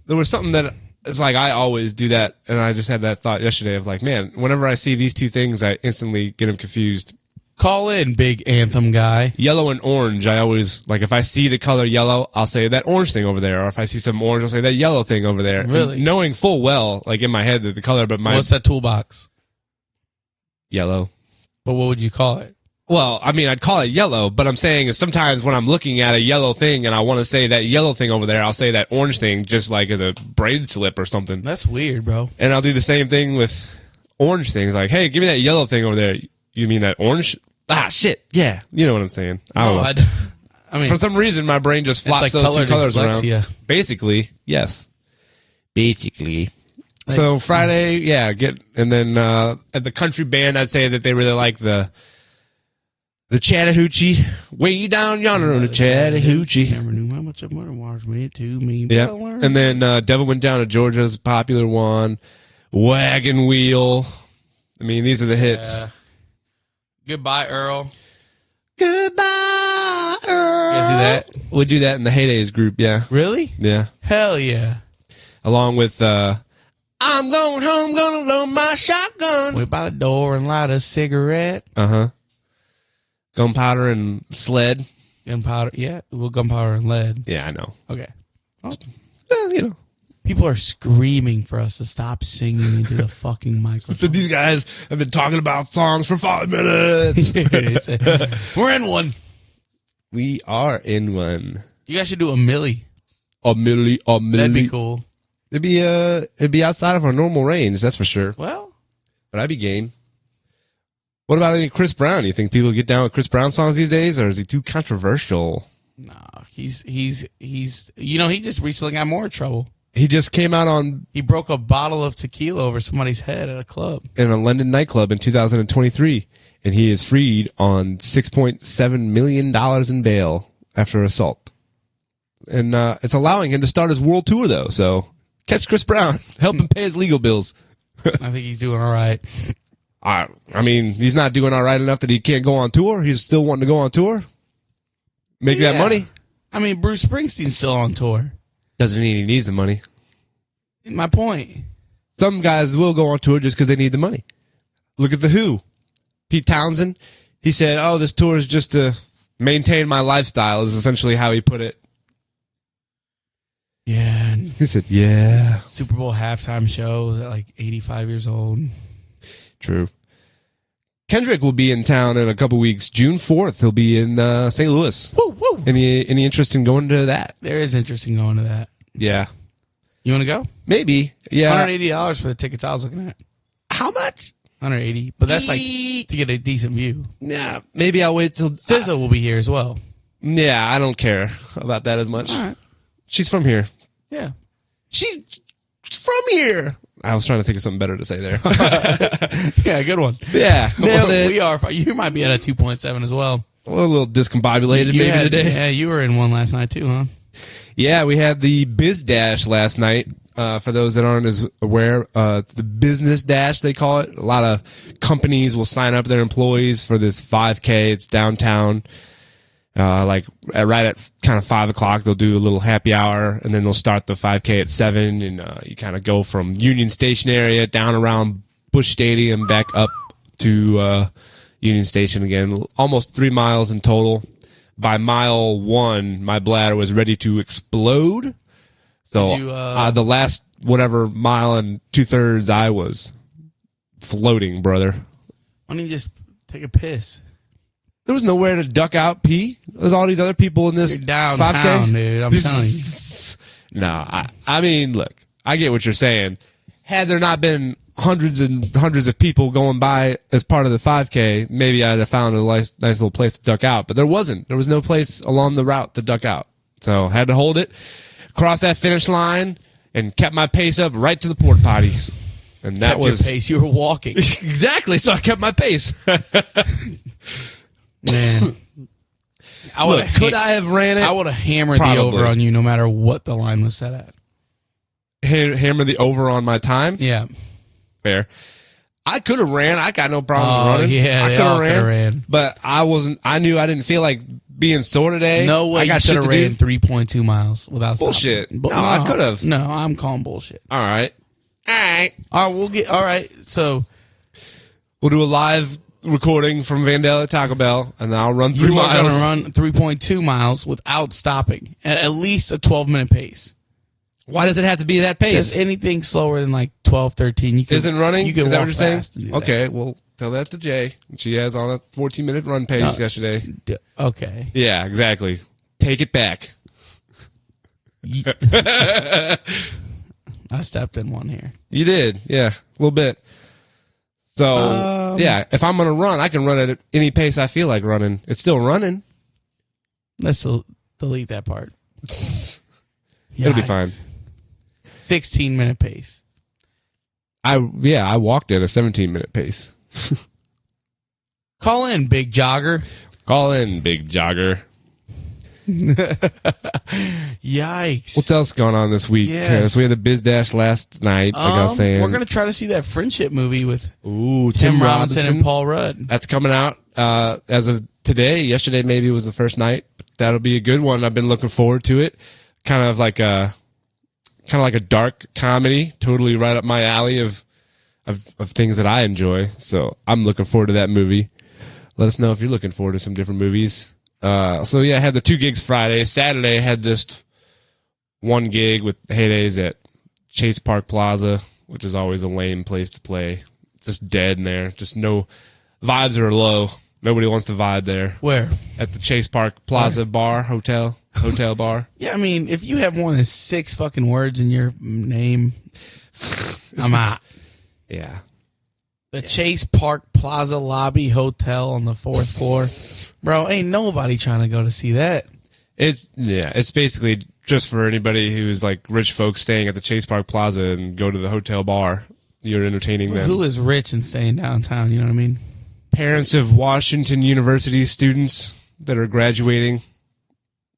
S2: There was something that it's like I always do that, and I just had that thought yesterday of like, man, whenever I see these 2 things, I instantly get them confused.
S3: Call in, big anthem guy.
S2: Yellow and orange, I always, like, if I see the color yellow, I'll say that orange thing over there. Or if I see some orange, I'll say that yellow thing over there.
S3: Really?
S2: And knowing full well, like, in my head that the color, but
S3: What's that toolbox?
S2: Yellow.
S3: But what would you call it?
S2: Well, I mean, I'd call it yellow, but I'm saying is sometimes when I'm looking at a yellow thing and I want to say that yellow thing over there, I'll say that orange thing just like as a braid slip or something.
S3: That's weird, bro.
S2: And I'll do the same thing with orange things. Like, hey, give me that yellow thing over there. You mean that orange? Ah, shit. Yeah. You know what I'm saying. I don't know.
S3: I mean,
S2: for some reason, my brain just flops
S3: like
S2: those two colors
S3: dyslexia.
S2: around. Basically, yes. Basically. So Friday, yeah, and then at the country band, I'd say that they really like the Chattahoochee, way down yonder on the Chattahoochee.
S3: Never knew how much a murder was meant to me.
S2: Yeah, and then Devil Went Down to Georgia's a popular one. Wagon Wheel. I mean, these are the hits.
S3: Goodbye, Earl.
S2: Goodbye, Earl.
S3: You guys do that?
S2: We do that in the Heydays group, yeah.
S3: Really?
S2: Yeah.
S3: Hell yeah.
S2: Along with I'm going home, gonna load my shotgun.
S3: Wait by the door and light a cigarette.
S2: Uh-huh. Gunpowder and sled.
S3: Gunpowder, yeah. Well, gunpowder and lead.
S2: Yeah, I know.
S3: Okay. Well,
S2: You know.
S3: people are screaming for us to stop singing into the fucking microphone.
S2: So these guys have been talking about songs for 5 minutes.
S3: We're in one.
S2: We are in one.
S3: You guys should do a milli.
S2: A milli.
S3: That'd be cool.
S2: It'd be outside of our normal range, that's for sure.
S3: Well,
S2: But I'd be game. What about any Chris Brown? You think people get down with Chris Brown songs these days, or is he too controversial?
S3: no, he's you know, he just recently got more trouble.
S2: He just came out on
S3: He broke a bottle of tequila over somebody's head at a club.
S2: in a London nightclub in 2023, and he is freed on $6.7 million in bail after assault. And it's allowing him to start his world tour, though. So catch Chris Brown, help him pay his legal bills.
S3: I think he's doing all right.
S2: I mean, he's not doing all right enough that he can't go on tour. He's still wanting to go on tour, make that money.
S3: I mean, Bruce Springsteen's still on tour.
S2: Doesn't mean he needs the money.
S3: My point.
S2: Some guys will go on tour just because they need the money. Look at The Who. Pete Townsend, he said, oh, this tour is just to maintain my lifestyle, is essentially how he put it.
S3: Yeah.
S2: He said, yeah.
S3: Super Bowl halftime show at like 85 years old.
S2: True. Kendrick will be in town in a couple weeks. June 4th, he'll be in St. Louis.
S3: Woo, woo.
S2: Any interest in going to that?
S3: There is interest in going to that.
S2: Yeah.
S3: You want to go?
S2: Maybe. Yeah.
S3: $180 for the tickets I was looking at.
S2: How much?
S3: $180. But that's like to get a decent view.
S2: Yeah. Maybe I'll wait till...
S3: SZA will be here as well.
S2: Yeah, I don't care about that as much.
S3: All right.
S2: She's from here.
S3: Yeah.
S2: She's from here. I was trying to think of something better to say there.
S3: Yeah, good one.
S2: Yeah, nailed it.
S3: We are. You might be at a 2.7 as well.
S2: A little discombobulated maybe today.
S3: Yeah, you were in one last night too, huh?
S2: Yeah, we had the Biz Dash last night. For those that aren't as aware, it's the Business Dash, they call it. A lot of companies will sign up their employees for this 5K. It's downtown. Right at kind of 5 o'clock, they'll do a little happy hour, and then they'll start the 5K at 7, and you kind of go from Union Station area down around Busch Stadium back up to Union Station again. Almost 3 miles in total. By mile 1, my bladder was ready to explode. So the last whatever mile and 2/3, I was floating, brother.
S3: Why don't you just take a piss?
S2: There was nowhere to duck out, pee. There's all these other people in this
S3: You're downtown,
S2: 5K.
S3: dude. I'm telling you.
S2: No, I mean, look, I get what you're saying. Had there not been hundreds and hundreds of people going by as part of the 5K, maybe I'd have found a nice little place to duck out. But there wasn't. There was no place along the route to duck out. So had to hold it, cross that finish line, and kept my pace up right to the porta potties. And that was
S3: your pace. You were walking.
S2: Exactly. So I kept my pace.
S3: Man.
S2: Could I have ran it?
S3: I would have hammered
S2: Probably.
S3: the over on you no matter what the line was set at.
S2: Hammer the over on my time?
S3: Yeah.
S2: Fair. I could have ran. I got no problems running.
S3: Yeah,
S2: I
S3: they
S2: could
S3: all
S2: have
S3: coulda
S2: ran.
S3: ran.
S2: But I knew I didn't feel like being sore today.
S3: No way
S2: I got
S3: you
S2: shit
S3: could
S2: to
S3: have ran
S2: do.
S3: 3.2 miles without
S2: Bullshit.
S3: stopping.
S2: No, I could have.
S3: No, I'm calling bullshit.
S2: All right.
S3: All right. So
S2: We'll do a live recording from Vandale at Taco Bell, and then I'll run 3
S3: you are going
S2: miles.
S3: to run 3.2 miles without stopping at least a 12-minute pace.
S2: Why does it have to be that pace?
S3: Because anything slower than like 12, 13, you can,
S2: isn't running?
S3: You can
S2: Is that
S3: walk
S2: what you're
S3: fast and
S2: saying?
S3: do that.
S2: Okay, well, tell that to Jay. She has on a 14-minute run pace yesterday.
S3: Okay.
S2: Yeah, exactly. Take it back.
S3: I stepped in one here.
S2: You did, yeah, a little bit. So, yeah, if I'm going to run, I can run at any pace I feel like running. It's still running.
S3: Let's delete that part.
S2: It'll be fine.
S3: 16-minute pace.
S2: I walked at a 17-minute pace.
S3: Call in, big jogger.
S2: Call in, big jogger.
S3: Yikes.
S2: What else going on this week?
S3: Yes.
S2: So we had the Biz Dash last night, like I was saying.
S3: We're going to try to see that friendship movie with
S2: Tim
S3: Robinson and Paul Rudd.
S2: That's coming out as of today. Yesterday maybe was the first night. That'll be a good one. I've been looking forward to it. Kind of like a dark comedy, totally right up my alley of things that I enjoy. So I'm looking forward to that movie. Let us know if you're looking forward to some different movies. So yeah, I had the 2 gigs Friday. Saturday I had just 1 gig with Heydays at Chase Park Plaza, which is always a lame place to play. Just dead in there. Just no vibes are low. Nobody wants to vibe there.
S3: Where?
S2: At the Chase Park Plaza bar, hotel bar.
S3: Yeah, I mean, if you have more than 6 fucking words in your name, I'm out.
S2: Yeah.
S3: The Chase Park Plaza Lobby Hotel on the 4th floor. Bro, ain't nobody trying to go to see that.
S2: It's basically just for anybody who's like rich folks staying at the Chase Park Plaza and go to the hotel bar. You're entertaining them.
S3: Who is rich and staying downtown, you know what I mean?
S2: Parents of Washington University students that are graduating.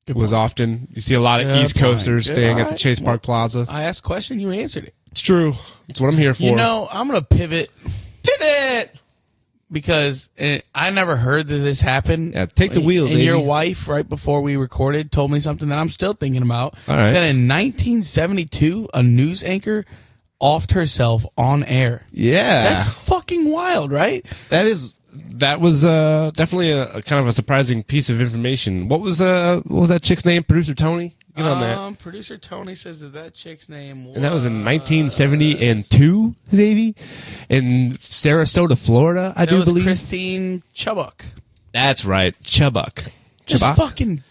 S2: It was often. You see a lot of East Coasters staying at the Chase Park Plaza.
S3: I asked a question, you answered it.
S2: It's true. It's what I'm here for.
S3: You know, I'm going to pivot. Because I never heard that this happened.
S2: Yeah, take the wheels,
S3: And
S2: Amy.
S3: your wife, right before we recorded, told me something that I'm still thinking about.
S2: All right.
S3: That in 1972, a news anchor offed herself on air.
S2: Yeah.
S3: That's fucking wild, right?
S2: That was definitely a kind of a surprising piece of information. What was that chick's name? Producer Tony? Get on that.
S3: Producer Tony says that chick's name was...
S2: And that was in 1972, maybe? In Sarasota, Florida, I do believe.
S3: Christine Chubbuck.
S2: That's right. Chubbuck.
S3: Just
S2: Chubbuck?
S3: fucking...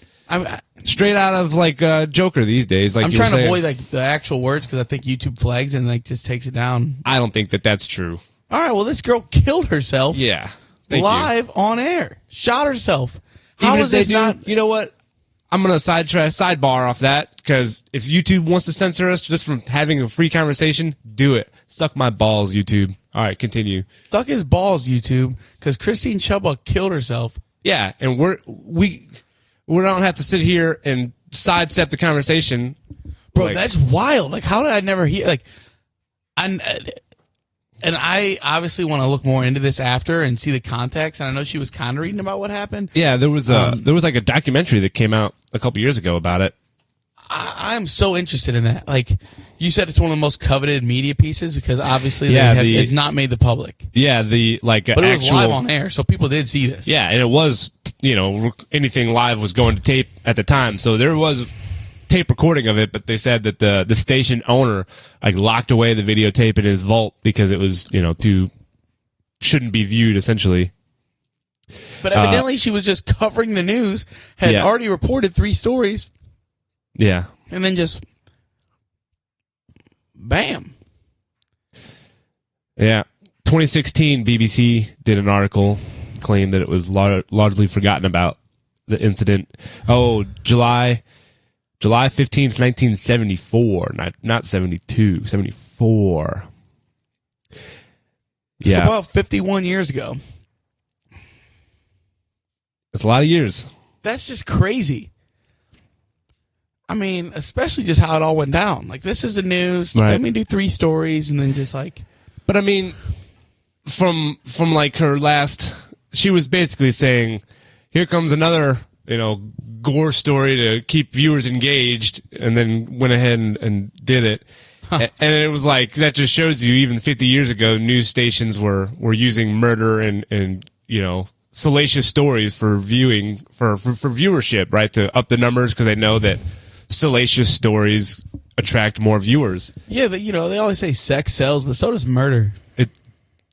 S2: Straight out of like Joker these days. Like
S3: I'm
S2: you were
S3: trying to
S2: saying.
S3: avoid like the actual words because I think YouTube flags and like just takes it down.
S2: I don't think that's true.
S3: All right, well, this girl killed herself.
S2: Yeah. Thank
S3: live on air. Shot herself. How
S2: Even
S3: is
S2: if
S3: this
S2: they
S3: not...
S2: You know what? I'm going to sidebar off that because if YouTube wants to censor us just from having a free conversation, do it. Suck my balls, YouTube. All right, continue.
S3: Suck his balls, YouTube, because Christine Chubbuck killed herself.
S2: Yeah, and we don't have to sit here and sidestep the conversation.
S3: Bro,
S2: Like,
S3: that's wild. Like, how did I never hear... Like, and I obviously want to look more into this after and see the context. And I know she was kind of reading about what happened.
S2: yeah, there was like a documentary that came out a couple years ago about it.
S3: I'm so interested in that. Like, you said it's one of the most coveted media pieces because obviously it's not made the public.
S2: Yeah, but it
S3: was live on air, so people did see this.
S2: Yeah, and it was, anything live was going to tape at the time. So there was tape recording of it, but they said that the station owner like locked away the videotape in his vault because it was, shouldn't be viewed essentially.
S3: But evidently she was just covering the news, had already reported 3 stories.
S2: Yeah.
S3: And then just bam.
S2: Yeah. 2016 BBC did an article claimed that it was largely forgotten about the incident. Oh, July 15th, 1974, not 72, 74. Yeah.
S3: About 51 years ago.
S2: That's a lot of years.
S3: That's just crazy. I mean, especially just how it all went down. Like, this is the news.
S2: Right.
S3: Let me do 3 stories and then just like...
S2: But I mean, from like her last, she was basically saying, here comes another, gore story to keep viewers engaged, and then went ahead and did it. And it was like, that just shows you, even 50 years ago, news stations were using murder and salacious stories for viewing, for viewership, right? To up the numbers because they know that salacious stories attract more viewers.
S3: Yeah, but they always say sex sells, but so does murder.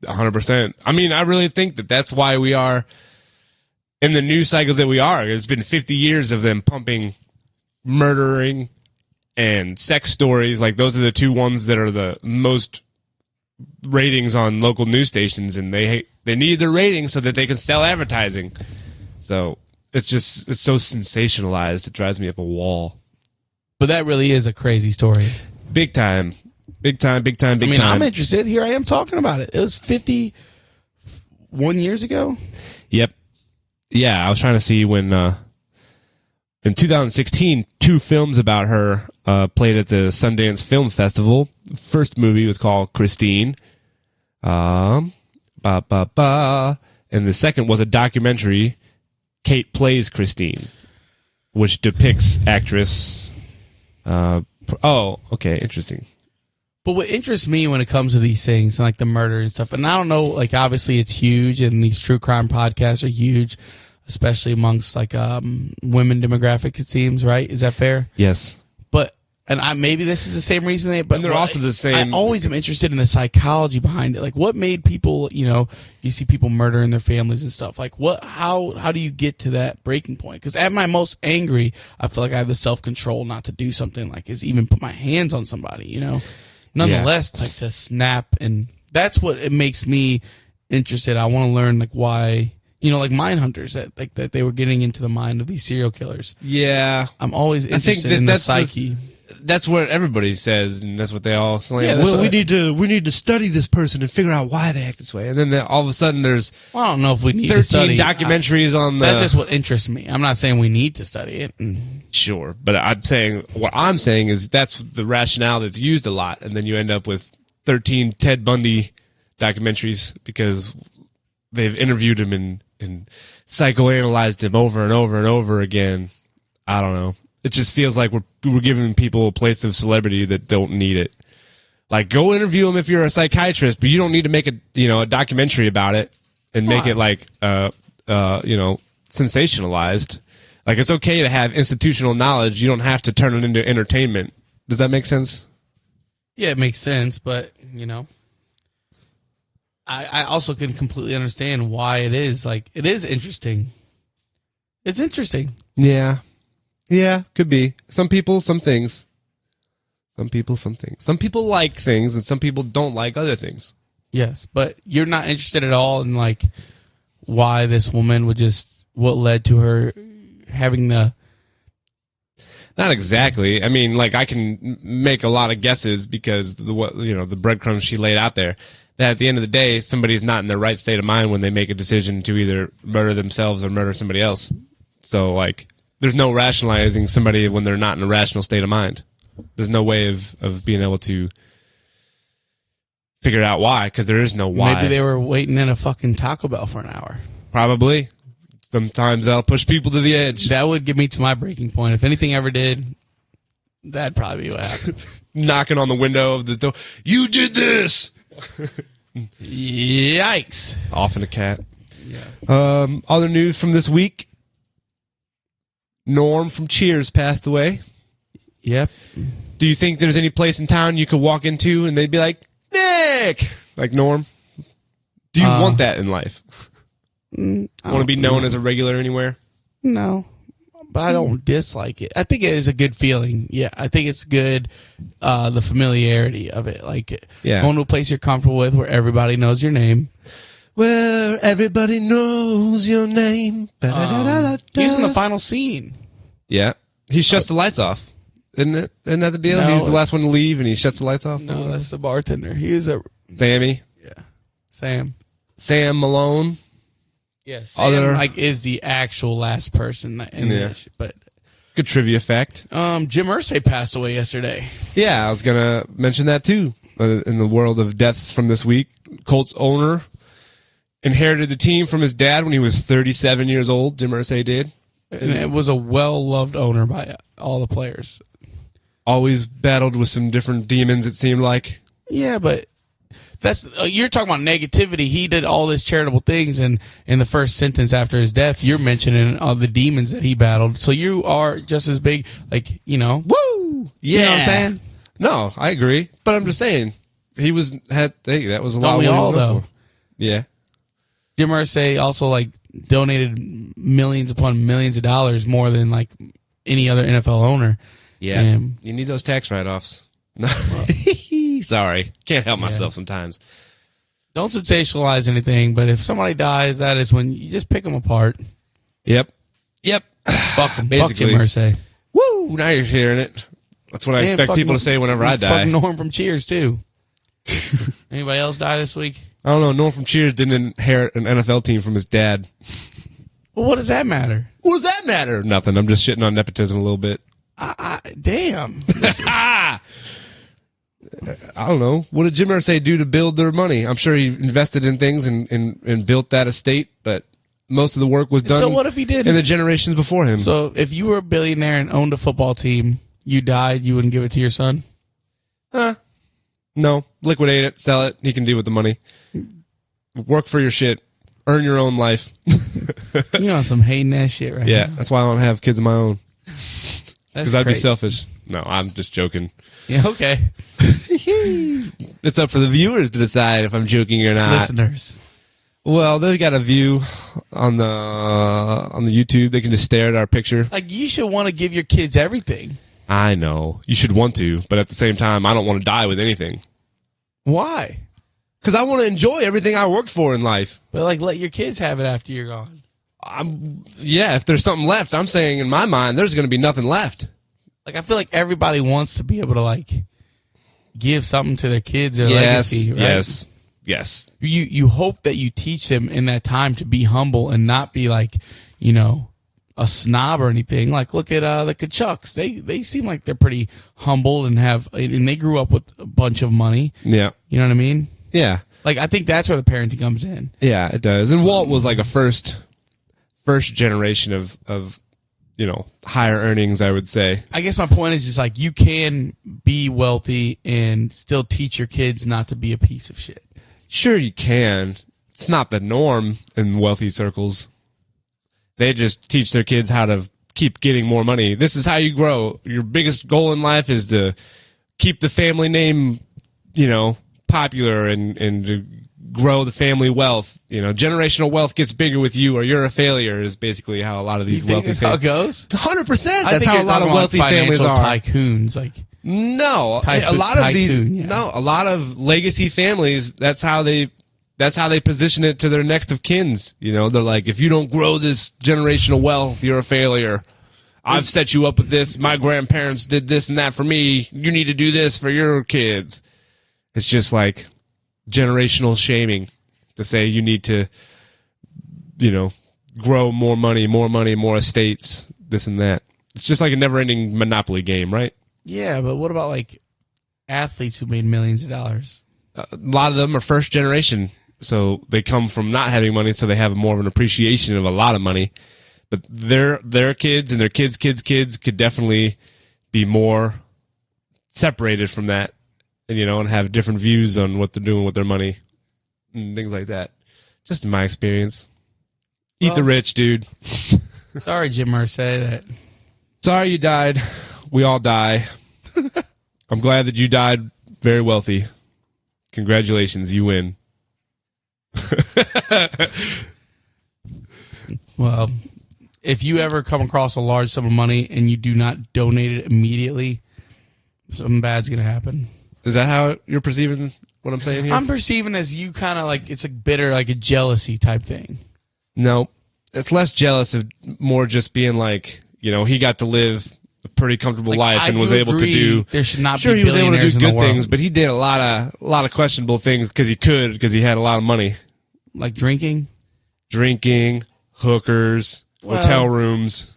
S2: 100%. I mean, I really think that's why we are in the news cycles that we are. It's been 50 years of them pumping murdering and sex stories. Like, those are the two ones that are the most ratings on local news stations, and they need the ratings so that they can sell advertising. So it's so sensationalized. It drives me up a wall.
S3: But that really is a crazy story.
S2: Big time. Big time.
S3: I'm interested. Here I am talking about it. It was 51 years ago.
S2: Yep. Yeah, I was trying to see when in 2016, 2 films about her played at the Sundance Film Festival. The first movie was called Christine. And the second was a documentary, Kate Plays Christine, which depicts actress. Okay, interesting.
S3: But what interests me when it comes to these things, like the murder and stuff, and I don't know, like, obviously it's huge, and these true crime podcasts are huge, especially amongst like women demographic, it seems, right? Is that fair?
S2: Yes.
S3: But maybe this is the same reason but
S2: they're also the same.
S3: I always am interested in the psychology behind it. Like, what made people, you see people murdering their families and stuff. Like, how do you get to that breaking point? Because at my most angry, I feel like I have the self-control not to do something like is even put my hands on somebody, Nonetheless, like to snap, and that's what it makes me interested. I want to learn like why, like Mindhunters, that they were getting into the mind of these serial killers.
S2: Yeah,
S3: I'm always interested in the psyche.
S2: That's what everybody says, and that's what they all claim.
S3: Yeah,
S2: we need to study this person and figure out why they act this way. And then all of a sudden, there's
S3: I don't know if we need
S2: 13
S3: to study.
S2: documentaries on the.
S3: That's just what interests me. I'm not saying we need to study it.
S2: Sure, but what I'm saying is that's the rationale that's used a lot, and then you end up with 13 Ted Bundy documentaries because they've interviewed him and psychoanalyzed him over and over and over again. I don't know. It just feels like we're giving people a place of celebrity that don't need it. Like, go interview him if you're a psychiatrist, but you don't need to make a documentary about it and make it like sensationalized. Like, it's okay to have institutional knowledge. You don't have to turn it into entertainment. Does that make sense?
S3: Yeah, it makes sense, but I also can completely understand why it is. Like, it is interesting. It's interesting.
S2: Yeah. Yeah, could be. Some people, some things. Some people, some things. Some people like things, and some people don't like other things.
S3: Yes, but you're not interested at all in, like, why this woman what led to her having the...
S2: Not exactly. I mean, like, I can make a lot of guesses because the breadcrumbs she laid out there. That at the end of the day, somebody's not in their right state of mind when they make a decision to either murder themselves or murder somebody else. So, like, there's no rationalizing somebody when they're not in a rational state of mind. There's no way of being able to figure out why, because there is no why.
S3: Maybe they were waiting in a fucking Taco Bell for an hour.
S2: Probably. Sometimes that'll push people to the edge.
S3: That would get me to my breaking point. If anything ever did, that'd probably be what happened.
S2: Knocking on the window of the door. You did this!
S3: Yikes.
S2: Off in a cat.
S3: Yeah.
S2: Other news from this week. Norm from Cheers passed away.
S3: Yep.
S2: Do you think there's any place in town you could walk into and they'd be like, Nick! Like Norm? Do you want that in life? Want to be known as a regular anywhere?
S3: No. But I don't dislike it. I think it is a good feeling. Yeah, I think it's good, the familiarity of it. Like, going to a place you're comfortable with where everybody knows your name.
S2: Where everybody knows your name.
S3: He's in the final scene.
S2: Yeah. He shuts the lights off. Isn't that the deal?
S3: No,
S2: he's the last one to leave and he shuts the lights off?
S3: No, that's the bartender. He is a...
S2: Sammy?
S3: Yeah. Sam
S2: Malone?
S3: Yes. Sam is the actual last person in this. But
S2: good trivia fact.
S3: Jim Irsay passed away yesterday.
S2: Yeah, I was going to mention that too. In the world of deaths from this week, Colts owner inherited the team from his dad when he was 37 years old. Jim Irsay did.
S3: And it was a well-loved owner by all the players.
S2: Always battled with some different demons, it seemed like.
S3: Yeah, but that's you're talking about negativity. He did all these charitable things, and in the first sentence after his death, you're mentioning all the demons that he battled. So you are just as big, like,
S2: woo!
S3: Yeah. You know what I'm saying?
S2: No, I agree, but I'm just saying that was a lot.
S3: Don't we all though?
S2: Yeah.
S3: Jim Irsay also like donated millions upon millions of dollars more than like any other NFL owner.
S2: Yeah,
S3: And
S2: you need those tax write-offs. No, sorry, can't help myself sometimes.
S3: don't sensationalize anything, but if somebody dies, that is when you just pick them apart.
S2: Yep.
S3: Fuck them.
S2: Basically.
S3: Fuck Jim Irsay.
S2: Woo! Now you're hearing it. That's what I expect people to say whenever I die.
S3: Fuck Norm from Cheers too. Anybody else die this week?
S2: I don't know. Norm from Cheers didn't inherit an NFL team from his dad.
S3: Well, what does that matter?
S2: What does that matter? Nothing. I'm just shitting on nepotism a little bit.
S3: Damn.
S2: I don't know. What did Jim Irsay do to build their money? I'm sure he invested in things and built that estate, but most of the work was done.
S3: So what if he did
S2: in the generations before him?
S3: So if you were a billionaire and owned a football team, you died, you wouldn't give it to your son?
S2: No. Liquidate it, sell it. He can deal with the money. Work for your shit. Earn your own life.
S3: You on some hating ass shit right
S2: Yeah,
S3: now.
S2: that's why I don't have kids of my own.
S3: That's
S2: Because I'd be
S3: crazy.
S2: selfish. No, I'm just joking.
S3: Yeah, okay.
S2: It's up for the viewers to decide if I'm joking or not.
S3: Listeners.
S2: Well, they've got a view on the YouTube. They can just stare at our picture.
S3: Like, you should want to give your kids everything.
S2: I know. You should want to, but at the same time, I don't want to die with anything.
S3: Why?
S2: Because I want to enjoy everything I worked for in life.
S3: But, like, let your kids have it after you're gone.
S2: Yeah, if there's something left, I'm saying in my mind, there's going to be nothing left.
S3: Like, I feel like everybody wants to be able to, like, give something to their kids, their legacy. Right?
S2: Yes.
S3: You hope that you teach them in that time to be humble and not be, like, you know, a snob or anything. Like, look at the Kachucks. They seem like they're pretty humble and they grew up with a bunch of money.
S2: Yeah.
S3: You know what I mean?
S2: Yeah.
S3: Like, I think that's where the parenting comes in.
S2: Yeah, it does. And Walt was like a first generation of you know, higher earnings, I would say.
S3: I guess my point is just like, you can be wealthy and still teach your kids not to be a piece of shit.
S2: Sure you can. It's not the norm in wealthy circles. They just teach their kids how to keep getting more money. This is how you grow. Your biggest goal in life is to keep the family name, you know, popular and to grow the family wealth. You know, generational wealth gets bigger with you or you're a failure is basically how a lot of these wealthy
S3: that's how it
S2: families.
S3: goes?
S2: 100%.
S3: I
S2: That's
S3: think
S2: how
S3: you're
S2: a lot of
S3: talking
S2: wealthy
S3: about
S2: families
S3: financial
S2: are.
S3: tycoons, like.
S2: No, a lot of these.
S3: Tycoon, yeah.
S2: No, a lot of legacy families. That's how they position it to their next of kins. You know, they're like, if you don't grow this generational wealth, you're a failure. I've set you up with this. My grandparents did this and that for me. You need to do this for your kids. It's just like generational shaming to say you need to, you know, grow more money, more estates, this and that. It's just like a never-ending Monopoly game, right?
S3: Yeah, but what about like athletes who made millions of dollars?
S2: A lot of them are first generation, so they come from not having money, so they have more of an appreciation of a lot of money. But their kids and their kids' could definitely be more separated from that, and you know, and have different views on what they're doing with their money and things like that. Just in my experience, eat the rich, dude.
S3: Sorry, Jim Irsay. That
S2: Sorry you died. We all die. I'm glad that you died very wealthy. Congratulations, you win.
S3: Well, if you ever come across a large sum of money and you do not donate it immediately, something bad's going to happen.
S2: Is that how you're perceiving what I'm saying here?
S3: I'm perceiving as you kind of like, it's like bitter, like a jealousy type thing.
S2: No, it's less jealous of more just being like, you know, he got to live a pretty comfortable life and was able to do.
S3: There should not
S2: Sure,
S3: be
S2: he was able to
S3: billionaires
S2: do
S3: in the
S2: good
S3: world.
S2: things, but he did a lot of questionable things because he had a lot of money.
S3: Like drinking.
S2: Hookers,
S3: Well,
S2: hotel rooms.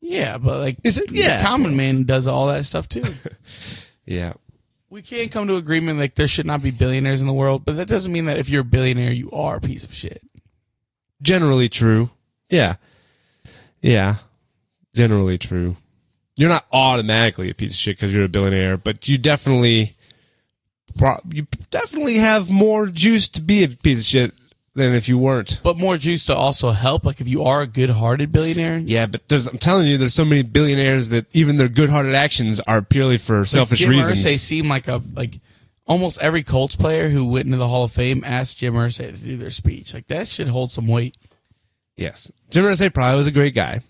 S3: Yeah, but like,
S2: Is it? Yeah.
S3: the common man does all that stuff too.
S2: Yeah.
S3: We can't come to agreement like there should not be billionaires in the world, but that doesn't mean that if you're a billionaire, you are a piece of shit.
S2: Generally true. Yeah. Yeah. Generally true. You're not automatically a piece of shit because you're a billionaire, but you definitely have more juice to be a piece of shit than if you weren't.
S3: But more juice to also help, like if you are a good-hearted billionaire.
S2: Yeah, but I'm telling you, there's so many billionaires that even their good-hearted actions are purely for selfish
S3: Jim
S2: reasons.
S3: Irsay seemed like almost every Colts player who went into the Hall of Fame asked Jim Irsay to do their speech. Like, that should hold some weight.
S2: Yes. Jim Irsay probably was a great guy.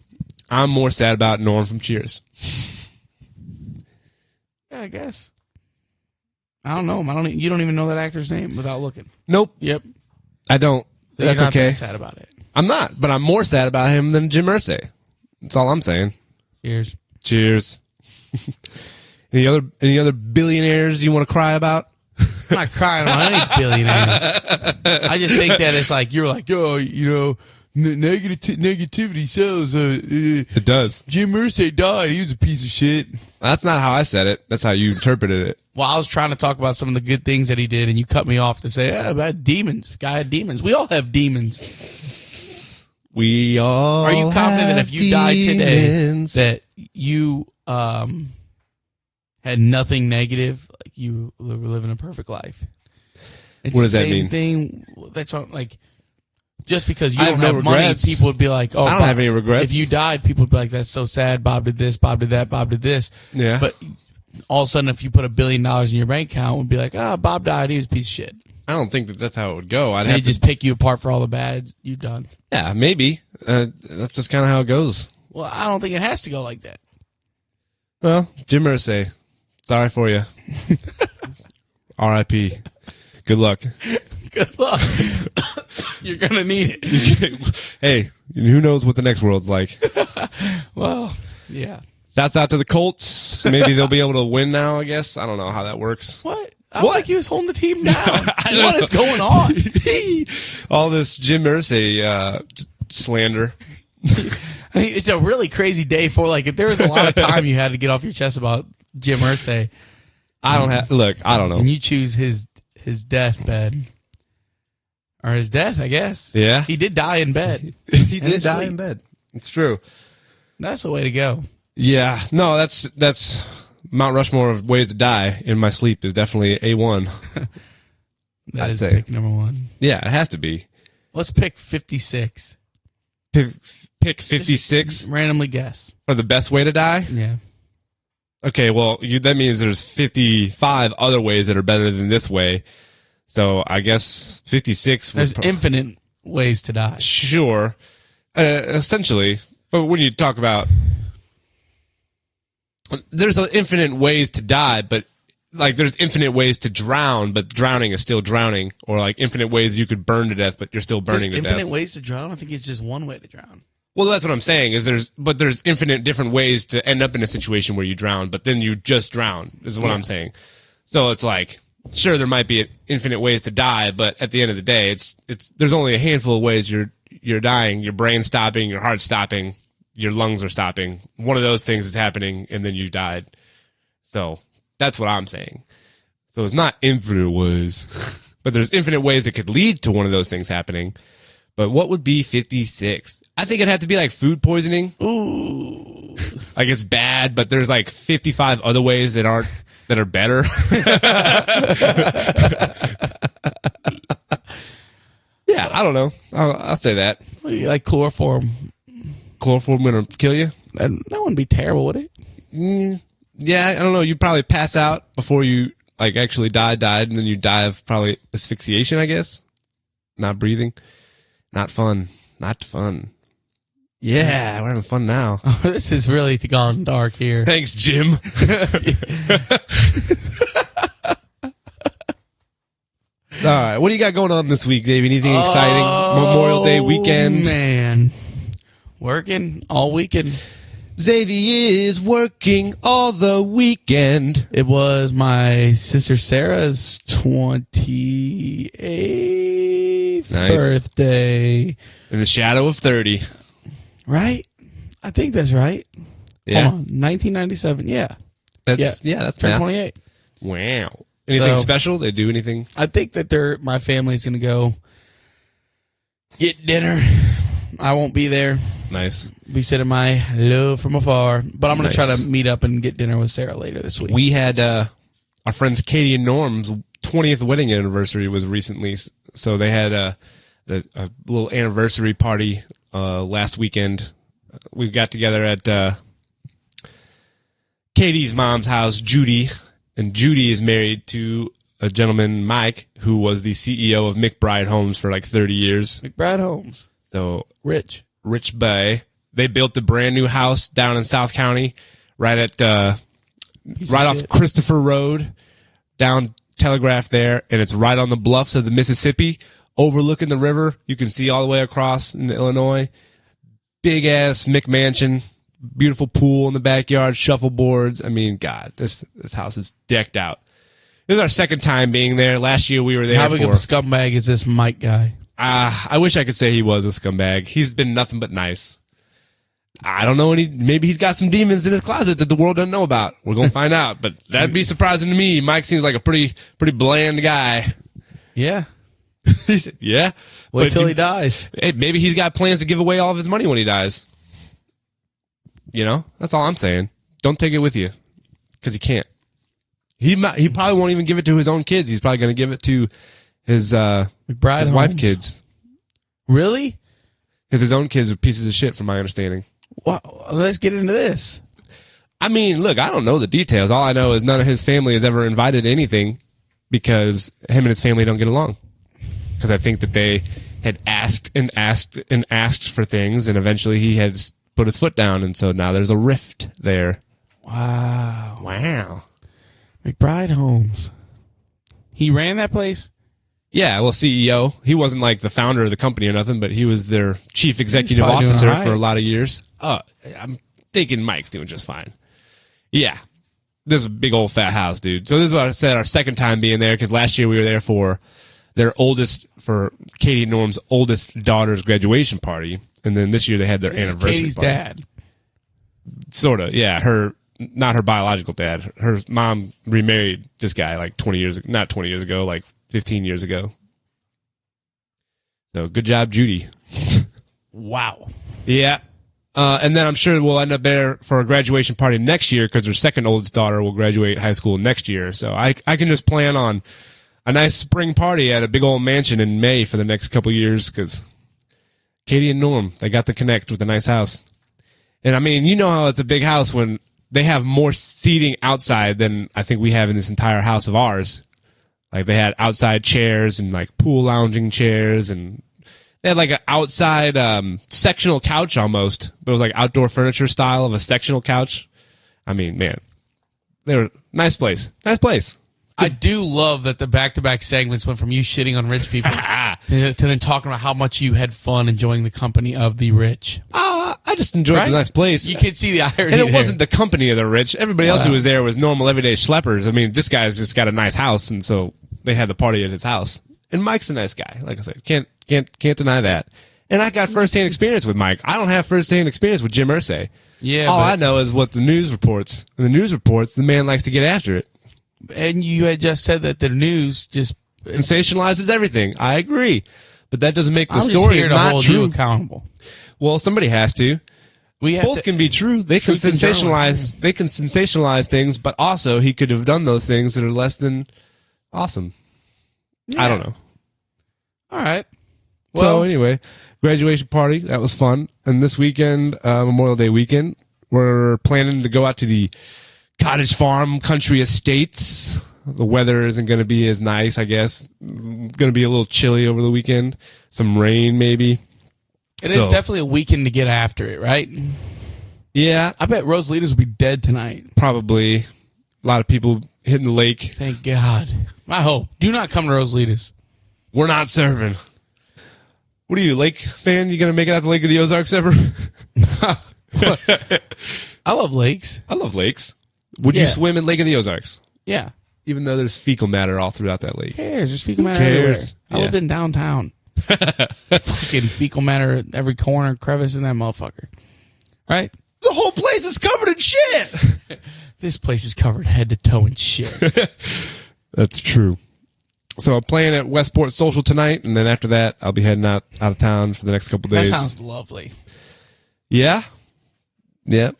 S2: I'm more sad about Norm from Cheers.
S3: Yeah, I guess. I don't know him. You don't even know that actor's name without looking.
S2: Nope.
S3: Yep.
S2: I don't.
S3: So
S2: That's
S3: you're not
S2: okay.
S3: that sad about it.
S2: I'm not, but I'm more sad about him than Jim Irsay. That's all I'm saying.
S3: Cheers.
S2: Cheers. Any other billionaires you want to cry about?
S3: I'm not crying about any billionaires. I just think that it's like, you're like, oh, negativity sells.
S2: It does.
S3: Jim Irsay died. He was a piece of shit.
S2: That's not how I said it. That's how you interpreted it.
S3: Well, I was trying to talk about some of the good things that he did, and you cut me off to say, about demons. Guy had demons. We all have demons.
S2: We all
S3: Are you confident that if you died today,
S2: demons.
S3: that you had nothing negative, like you were living a perfect life? It's
S2: What does
S3: the
S2: that
S3: same
S2: mean?
S3: Thing. That's like, just because you
S2: I
S3: don't
S2: have no
S3: have money,
S2: regrets.
S3: people would be like, "Oh,
S2: I don't
S3: Bob,
S2: have any regrets.
S3: If you died, people would be like, "That's so sad. Bob did this. Bob did that. Bob did this."
S2: Yeah.
S3: But all of a sudden, if you put $1 billion in your bank account, would be like, Bob died. He was a piece of shit.
S2: I don't think that's how it would go. I'd
S3: And
S2: have
S3: they
S2: to
S3: just pick you apart for all the bads you've done.
S2: Yeah, maybe. That's just kind of how it goes.
S3: Well, I don't think it has to go like that.
S2: Well, Jim Irsay, sorry for you. R.I.P. Good luck.
S3: Good luck. You're going to need it.
S2: Hey, who knows what the next world's like?
S3: Well, yeah.
S2: Shouts out to the Colts. Maybe they'll be able to win now, I guess. I don't know how that works.
S3: What? I don't think he was holding the team down. What is going on?
S2: All this Jim Irsay slander.
S3: I mean, it's a really crazy day for, like, if there was a lot of time you had to get off your chest about Jim Irsay.
S2: I don't know.
S3: And you choose his deathbed. Or his death, I guess.
S2: Yeah.
S3: He did die in bed.
S2: He did die in bed. It's true.
S3: That's the way to go.
S2: Yeah. No, that's Mount Rushmore of ways to die in my sleep is definitely A1.
S3: That
S2: I'd
S3: is
S2: say.
S3: pick number one.
S2: Yeah, it has to be.
S3: Let's pick 56.
S2: Pick 56
S3: Just randomly guess.
S2: for the best way to die?
S3: Yeah.
S2: Okay, well, that means there's 55 other ways that are better than this way. So I guess 56
S3: There's infinite ways to die.
S2: Sure. Essentially. But when you talk about... There's infinite ways to die, but like there's infinite ways to drown, but drowning is still drowning. Or like infinite ways you could burn to death, but you're still burning
S3: There's
S2: to death.
S3: infinite ways to drown? I think it's just one way to drown.
S2: Well, that's what I'm saying. But there's infinite different ways to end up in a situation where you drown, but then you just drown. Is what I'm saying. So it's like, sure, there might be infinite ways to die, but at the end of the day, there's only a handful of ways you're dying. Your brain's stopping, your heart's stopping, your lungs are stopping. One of those things is happening, and then you died. So that's what I'm saying. So it's not infinite ways, but there's infinite ways that could lead to one of those things happening. But what would be 56? I think it'd have to be like food poisoning.
S3: Ooh.
S2: Like it's bad, but there's like 55 other ways that are better. Yeah, I don't know. I'll say that.
S3: What do you like chloroform?
S2: Chloroform gonna kill you?
S3: That wouldn't be terrible, would it?
S2: Yeah, I don't know. You'd probably pass out before you like actually died, and then you die of probably asphyxiation, I guess. Not breathing. Not fun. Not fun. Yeah, we're having fun now.
S3: Oh, this is really gone dark here.
S2: Thanks, Jim. All right, what do you got going on this week, Dave? Anything exciting? Memorial Day weekend?
S3: Man. Working all weekend.
S2: Xavier is working all the weekend.
S3: It was my sister Sarah's 28th birthday.
S2: In the shadow of 30.
S3: Right? I think that's right.
S2: Yeah.
S3: Hold on. 1997. Yeah.
S2: That's
S3: Turned
S2: math.
S3: 28.
S2: Wow. Anything
S3: So-
S2: special? They do anything?
S3: I think that my family's going to go get dinner. I won't be there.
S2: Nice.
S3: Be sending my love from afar. But I'm going to try
S2: Nice.
S3: to meet up and get dinner with Sarah later this week.
S2: We had our friends Katie and Norm's 20th wedding anniversary was recently, so they had a little anniversary party last weekend. We got together at Katie's mom's house, Judy, and Judy is married to a gentleman, Mike, who was the CEO of McBride Homes for like 30 years.
S3: McBride Homes.
S2: So
S3: Rich
S2: Bay. They built a brand new house down in South County, right off Christopher Road, down Telegraph there, and it's right on the bluffs of the Mississippi, overlooking the river. You can see all the way across in Illinois. Big ass McMansion, beautiful pool in the backyard, shuffleboards. I mean, God, this house is decked out. This is our second time being there. Last year we were there.
S3: How big of a scumbag is this Mike guy?
S2: I wish I could say he was a scumbag. He's been nothing but nice. I don't know maybe he's got some demons in his closet that the world doesn't know about. We're going to find out, but that'd be surprising to me. Mike seems like a pretty bland guy.
S3: Yeah.
S2: He said, yeah.
S3: Wait till he dies.
S2: Hey, maybe he's got plans to give away all of his money when he dies. You know, that's all I'm saying. Don't take it with you, because he can't. He probably won't even give it to his own kids. He's probably going to give it to his wife kids.
S3: Really?
S2: Because his own kids are pieces of shit, from my understanding.
S3: Well, let's get into this.
S2: I mean, look, I don't know the details. All I know is none of his family has ever invited anything because him and his family don't get along. Because I think that they had asked and asked and asked for things, and eventually he had put his foot down, and so now there's a rift there.
S3: Wow. McBride Homes. He ran that place?
S2: Yeah, well, CEO. He wasn't like the founder of the company or nothing, but he was their chief executive officer for a lot of years. I'm thinking Mike's doing just fine. Yeah. This is a big old fat house, dude. So this is what I said, our second time being there, because last year we were there for Katie and Norm's oldest daughter's graduation party, and then this year they had their anniversary
S3: Katie's
S2: party.
S3: dad.
S2: Sort of, yeah. Not her biological dad. Her mom remarried this guy like 20 years ago. Not 20 years ago, like 15 years ago. So good job, Judy.
S3: Wow.
S2: Yeah. And then I'm sure we'll end up there for a graduation party next year because her second oldest daughter will graduate high school next year. So I can just plan on a nice spring party at a big old mansion in May for the next couple of years because Katie and Norm, they got to connect with a nice house. And I mean, you know how it's a big house when they have more seating outside than I think we have in this entire house of ours. Like they had outside chairs and like pool lounging chairs, and they had like an outside sectional couch almost, but it was like outdoor furniture style of a sectional couch. I mean, man, they were nice place. Nice place.
S3: I do love that the back-to-back segments went from you shitting on rich people to then talking about how much you had fun enjoying the company of the rich.
S2: I just enjoyed the nice place.
S3: You could see the irony.
S2: And it wasn't the company of the rich. Everybody else who was there was normal, everyday schleppers. I mean, this guy's just got a nice house, and so they had the party at his house. And Mike's a nice guy. Like I said, can't deny that. And I got first-hand experience with Mike. I don't have first-hand experience with Jim Irsay.
S3: Yeah.
S2: All I know is what the news reports. And the news reports, the man likes to get after it.
S3: And you had just said that the news just
S2: sensationalizes everything. I agree. But that doesn't make the
S3: I'm
S2: stories
S3: just here to
S2: not
S3: hold
S2: true.
S3: you accountable.
S2: Well, somebody has to. Both can be true. They can sensationalize. They can sensationalize things, but also he could have done those things that are less than awesome. Yeah. I don't know.
S3: All right.
S2: Well, so anyway, graduation party, that was fun. And this weekend, Memorial Day weekend, we're planning to go out to the Cottage Farm Country Estates. The weather isn't going to be as nice, I guess. It's going to be a little chilly over the weekend. Some rain, maybe.
S3: It is definitely a weekend to get after it, right?
S2: Yeah.
S3: I bet Rosalitas will be dead tonight.
S2: Probably. A lot of people hitting the lake.
S3: Thank God. I hope. Do not come to Rosalitas.
S2: We're not serving. What are you, lake fan? You going to make it out the Lake of the Ozarks ever?
S3: I love lakes.
S2: I love lakes. Would you swim in Lake of the Ozarks?
S3: Yeah.
S2: Even though there's fecal matter all throughout that lake.
S3: Who cares? There's fecal matter everywhere. I live in downtown. Fucking fecal matter at every corner, crevice in that motherfucker. Right?
S2: The whole place is covered in shit.
S3: This place is covered head to toe in shit.
S2: That's true. So I'm playing at Westport Social tonight, and then after that, I'll be heading out of town for the next couple days.
S3: That sounds lovely.
S2: Yeah? Yeah.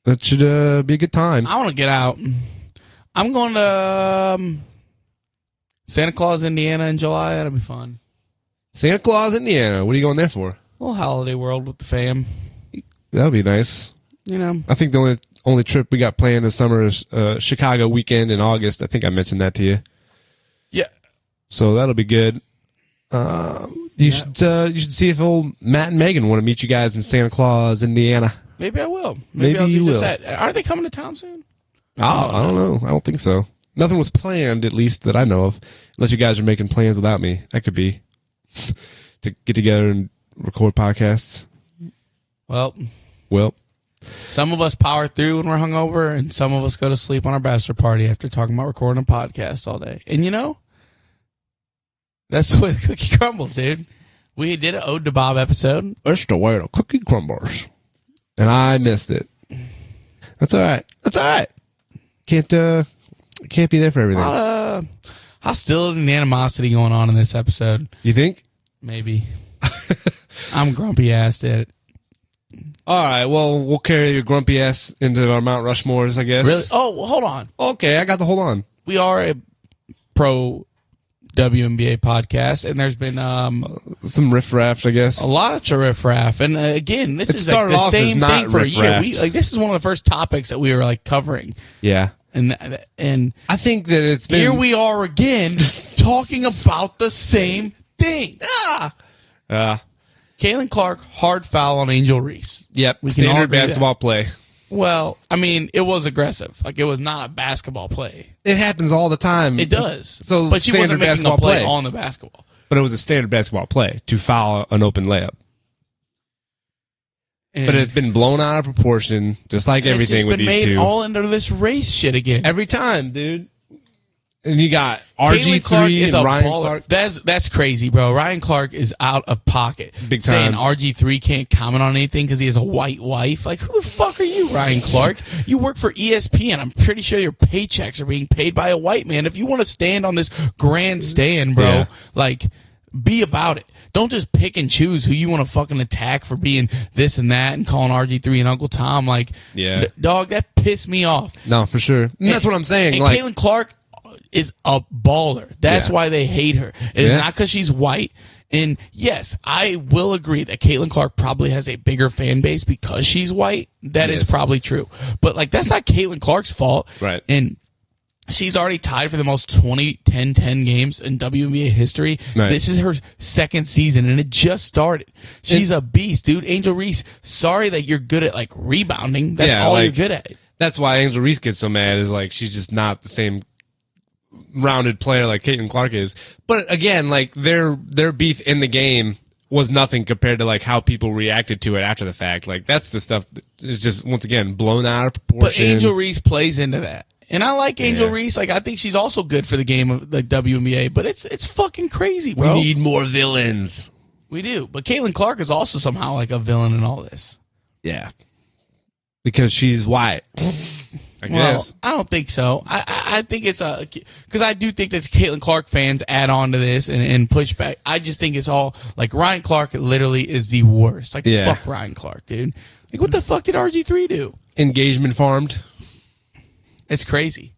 S2: That should be a good time.
S3: I want to get out. I'm going to Santa Claus, Indiana in July. That'll be fun.
S2: Santa Claus, Indiana. What are you going there for?
S3: A little holiday world with the fam.
S2: That would be nice.
S3: You know,
S2: I think the only trip we got planned this summer is Chicago weekend in August. I think I mentioned that to you.
S3: yeah.
S2: So that'll be good. You should see if old Matt and Megan want to meet you guys in Santa Claus, Indiana.
S3: Maybe I will.
S2: Maybe
S3: I'll
S2: you
S3: do just
S2: will.
S3: that. Are they coming to town soon?
S2: Oh, I don't know. I don't think so. Nothing was planned, at least that I know of. Unless you guys are making plans without me. That could be to get together and record podcasts.
S3: Well,
S2: some
S3: of us power through when we're hungover, and some of us go to sleep on our bachelor party after talking about recording a podcast all day. And you know, that's the way the cookie crumbles, dude. We did an Ode to Bob episode.
S2: That's the way the cookie crumbles. And I missed it. That's all right. That's all right. Can't be there for everything.
S3: Hostility and animosity going on in this episode.
S2: You think?
S3: Maybe. I'm grumpy ass at it.
S2: All right, well, we'll carry your grumpy ass into our Mount Rushmores, I guess.
S3: Really? Oh, well, hold on.
S2: Okay, I got the hold on.
S3: We are a pro WNBA podcast, and there's been
S2: some riffraff, I guess.
S3: a lot of riffraff. And again, this
S2: It
S3: is like
S2: started
S3: the
S2: off as
S3: same
S2: not
S3: thing for a year.
S2: riffraff.
S3: This is one of the first topics that we were like covering,
S2: Yeah.
S3: and
S2: I think that it's been...
S3: here we are again talking about the same thing. Caitlin Clark, hard foul on Angel Reese.
S2: Yep,
S3: We can all
S2: standard
S3: agree with
S2: basketball play.
S3: Well, I mean, it was aggressive. Like, it was not a basketball play.
S2: It happens all the time.
S3: It does.
S2: So
S3: but she wasn't
S2: standard
S3: making a
S2: basketball
S3: play
S2: play.
S3: on the basketball.
S2: But it was a standard basketball play to foul an open layup.
S3: And
S2: But it's been blown out of proportion, just like everything with
S3: it's
S2: these
S3: been made
S2: two.
S3: all into this race shit again.
S2: Every time, dude. And you got
S3: Caitlin Clark
S2: RG3
S3: is
S2: and
S3: a
S2: Ryan
S3: baller.
S2: Clark.
S3: That's crazy, bro. Ryan Clark is out of pocket.
S2: Big
S3: Saying
S2: time.
S3: RG3 can't comment on anything because he has a white wife. Like, who the fuck are you, Ryan Clark? You work for ESPN. I'm pretty sure your paychecks are being paid by a white man. If you want to stand on this grandstand, bro,
S2: Yeah.
S3: like, be about it. Don't just pick and choose who you want to fucking attack for being this and that and calling RG3 and Uncle Tom. Like,
S2: Yeah.
S3: dog, that pissed me off.
S2: No, for sure. And that's what I'm saying.
S3: And
S2: Like,
S3: Caitlin Clark is a baller. That's
S2: Yeah.
S3: why they hate her. It is
S2: Yeah.
S3: not because she's white. And yes, I will agree that Caitlin Clark probably has a bigger fan base because she's white. That is
S2: Yes.
S3: probably true. But like, that's not Caitlin Clark's fault.
S2: Right.
S3: And she's already tied for the most 10 games in WNBA history.
S2: Right.
S3: This is her second season, and it just started. She's a beast, dude. Angel Reese, sorry that you're good at like rebounding. That's
S2: Yeah,
S3: all
S2: like,
S3: you're good at.
S2: that's why Angel Reese gets so mad, is like she's just not the same rounded player like Caitlin Clark is. But again, like their beef in the game was nothing compared to like how people reacted to it after the fact. Like that's the stuff that is just, once again, blown out of proportion.
S3: But Angel Reese plays into that. And I like Angel
S2: Yeah.
S3: Reese. Like, I think she's also good for the game of the WNBA, but it's fucking crazy,
S2: we
S3: bro.
S2: need more villains.
S3: We do. But Caitlin Clark is also somehow like a villain in all this.
S2: Yeah. Because she's white. I
S3: Well,
S2: guess.
S3: I don't think so. I think it's because I do think that the Caitlin Clark fans add on to this and push back. I just think it's all like Ryan Clark literally is the worst. Like,
S2: Yeah.
S3: fuck Ryan Clark, dude. Like, what the fuck did RG3 do?
S2: Engagement farmed.
S3: It's crazy.